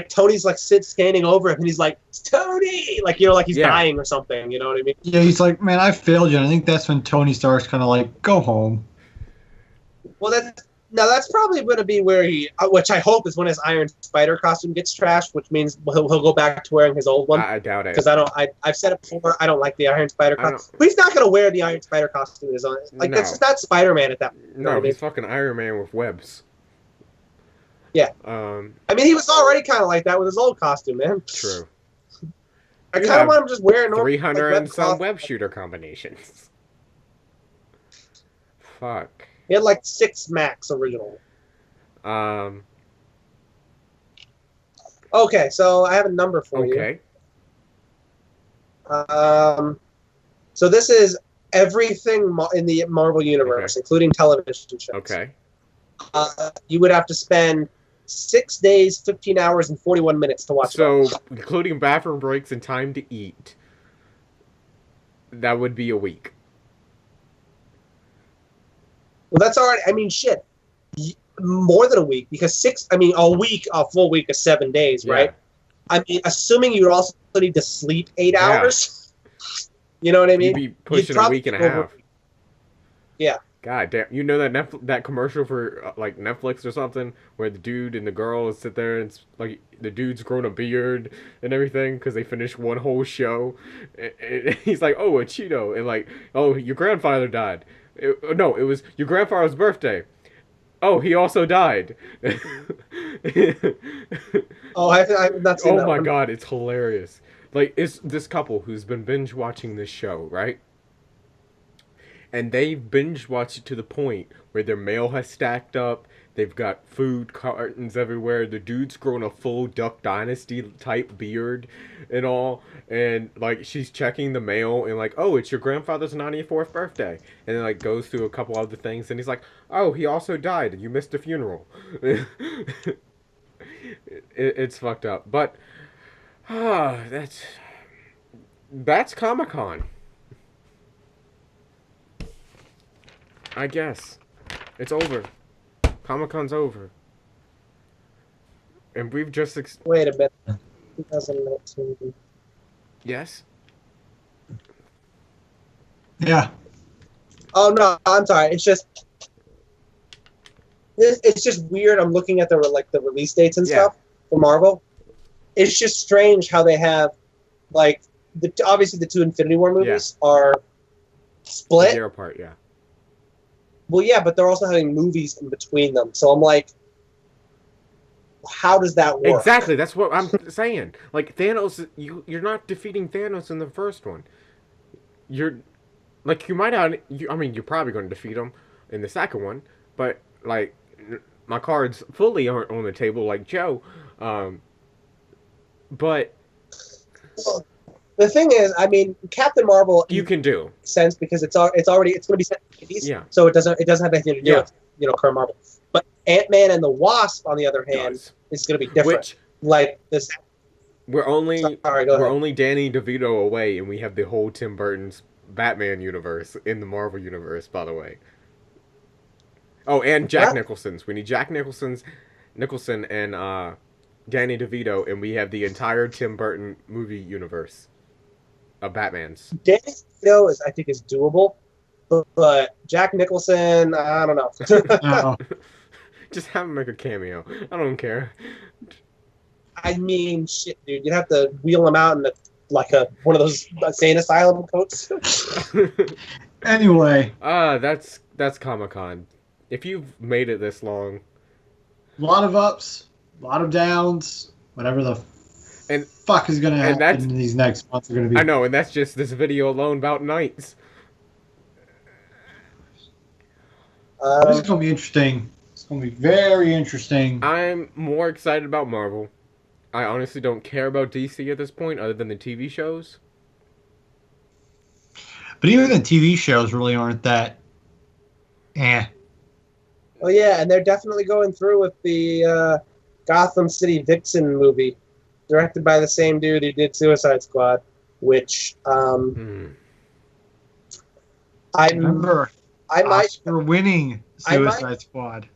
Tony's like standing over him, and he's like, Tony! Like, you know, like he's dying or something, you know what I mean? Yeah, he's like, man, I failed you. And I think that's when Tony Stark's kind of like, go home. Well, that's probably going to be where he, which I hope is when his Iron Spider costume gets trashed, which means he'll go back to wearing his old one. I doubt it. Because I've said it before, I don't like the Iron Spider costume. But he's not going to wear the Iron Spider costume. Like, that's just not Spider-Man at that point. No, he's fucking Iron Man with webs. Yeah. I mean, he was already kind of like that with his old costume, man. True. I kind of want him just wearing 300 and some web shooter combinations. Fuck. He had like 6 max original. Okay, so I have a number for you. Okay. So this is everything in the Marvel Universe, including television shows. Okay. You would have to spend 6 days, 15 hours, and 41 minutes to watch it. So, including bathroom breaks and time to eat, that would be a week. Well, that's already, I mean, shit. More than a week, because a full week is 7 days, right? I mean, assuming you would also need to sleep 8 hours. You know what I mean? You'd be pushing a week and a half. Yeah. God damn. You know that commercial for, like, Netflix or something, where the dude and the girl sit there and, like, the dude's grown a beard and everything because they finished one whole show. And he's like, oh, a Cheeto. And, like, oh, your grandfather died. No, it was your grandfather's birthday. Oh, he also died. Oh, I've not seen that. Oh my god, it's hilarious. Like, it's this couple who's been binge watching this show, right? And they've binge watched it to the point where their mail has stacked up. They've got food cartons everywhere. The dude's grown a full Duck Dynasty type beard and all. And, like, she's checking the mail and, like, oh, it's your grandfather's 94th birthday. And then, like, goes through a couple other things. And he's like, oh, he also died. You missed the funeral. It's fucked up. But, that's Comic-Con. I guess. It's over. Comic-Con's over. And we've just... Wait a minute. 2019. Yes? Yeah. Oh, no, I'm sorry. It's just weird. I'm looking at the release dates and stuff for Marvel. It's just strange how they have, like, obviously the 2 Infinity War movies are split. They're apart, yeah. Well, yeah, but they're also having movies in between them. So I'm like, how does that work? Exactly, that's what I'm saying. Like, Thanos, you're not defeating Thanos in the first one. You're, like, you might not, I mean, you're probably going to defeat him in the second one, but, like, my cards fully aren't on the table like Joe. But... Well, the thing is, I mean, Captain Marvel... You can do. ...sense because it's going to be set in the 80s, so it doesn't have anything to do with, current Marvel. But Ant-Man and the Wasp, on the other hand, is going to be different. Like this... We're only Danny DeVito away, and we have the whole Tim Burton's Batman universe in the Marvel universe, by the way. Oh, and Jack Nicholson's. We need Jack Nicholson and Danny DeVito, and we have the entire Tim Burton movie universe of Batman's. Danny DeVito I think is doable, but Jack Nicholson, I don't know. Just have him make a cameo. I don't care. I mean, shit, dude, you'd have to wheel him out in like one of those insane asylum coats. Anyway, that's Comic-Con. If you've made it this long, a lot of ups, a lot of downs, whatever the fuck is gonna happen in these next months are gonna be. I know, and that's just this video alone about Knights. This is gonna be interesting. It's gonna be very interesting. I'm more excited about Marvel. I honestly don't care about DC at this point, other than the TV shows. But even the TV shows really aren't that. Oh yeah, and they're definitely going through with the Gotham City Vixen movie, directed by the same dude who did Suicide Squad, which I remember. I might Oscar winning Suicide Squad.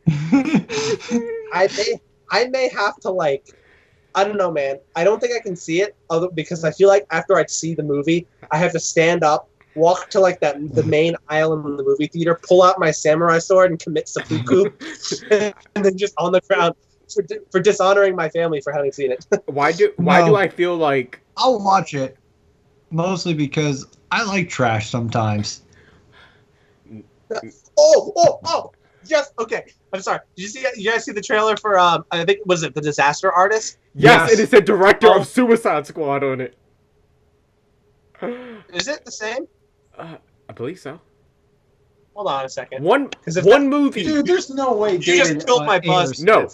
I may have to I don't know, man. I don't think I can see it because I feel like after I see the movie, I have to stand up, walk to the main aisle in the movie theater, pull out my samurai sword and commit seppuku, and then just on the ground for dishonoring my family for having seen it. Why do I feel like I'll watch it mostly because I like trash sometimes. Oh! Yes. Okay. I'm sorry. Did you guys see the trailer for I think was it The Disaster Artist? Yes, it is the director of Suicide Squad on it. Is it the same? I believe so. Hold on a second. One movie. Dude, there's no way. You just killed my buzz. No.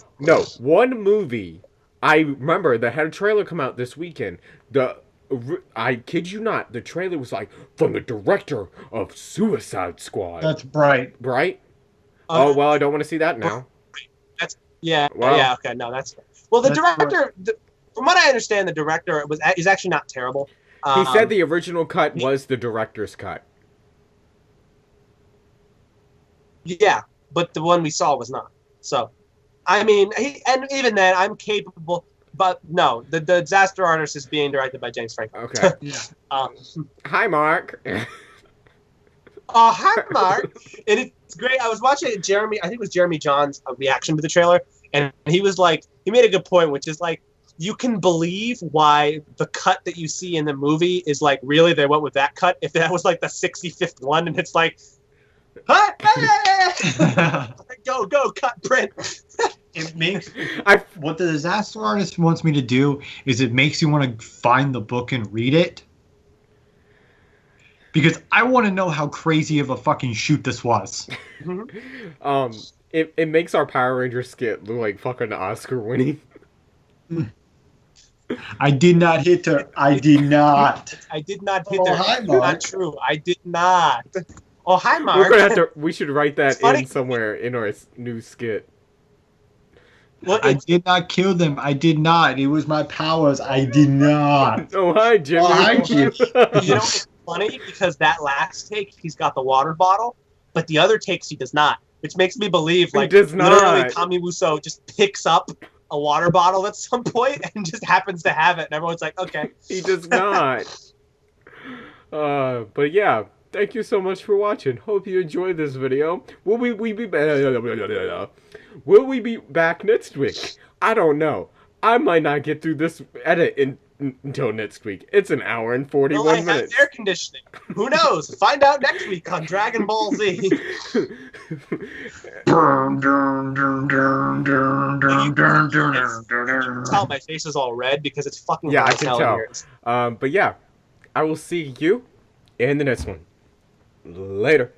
One movie. I remember that had a trailer come out this weekend. I kid you not, the trailer was from the director of Suicide Squad. That's bright. Right? Oh, well, I don't want to see that now. Yeah, okay, no, that's... Well, the director, from what I understand, the director is actually not terrible. He said the original cut was the director's cut. Yeah, but the one we saw was not. So, I mean, and even then, I'm capable... But no, the Disaster Artist is being directed by James Franco. Okay. Yeah. Hi, Mark. Oh, hi, Mark. And it's great. I was watching Jeremy, I think it was Jeremy John's reaction to the trailer, and he was he made a good point, which is you can believe why the cut that you see in the movie is really they went with that cut. If that was the 65th one, and it's go, cut, print. It makes what the Disaster Artist wants me to do is it makes you want to find the book and read it. Because I want to know how crazy of a fucking shoot this was. It makes our Power Ranger skit look like fucking Oscar winning. I did not hit her. I did not. I did not hit her. Hi, Mark. Not true. I did not. Oh, hi, Mark. We should write that in somewhere in our new skit. Well, I did not kill them. I did not. It was my powers. I did not. Oh, hi, Jimmy. Oh, hi, Jimmy. It's funny because that last take, he's got the water bottle, but the other takes he does not, which makes me believe he does not. Literally Tommy Wiseau just picks up a water bottle at some point and just happens to have it, and everyone's like, okay. He does not. But yeah. Thank you so much for watching. Hope you enjoyed this video. Will we be back next week? I don't know. I might not get through this edit until next week. It's an hour and 41 minutes. Air conditioning. Who knows? Find out next week on Dragon Ball Z. Tell my face is all red because it's fucking I can tell. But yeah, I will see you in the next one. Later.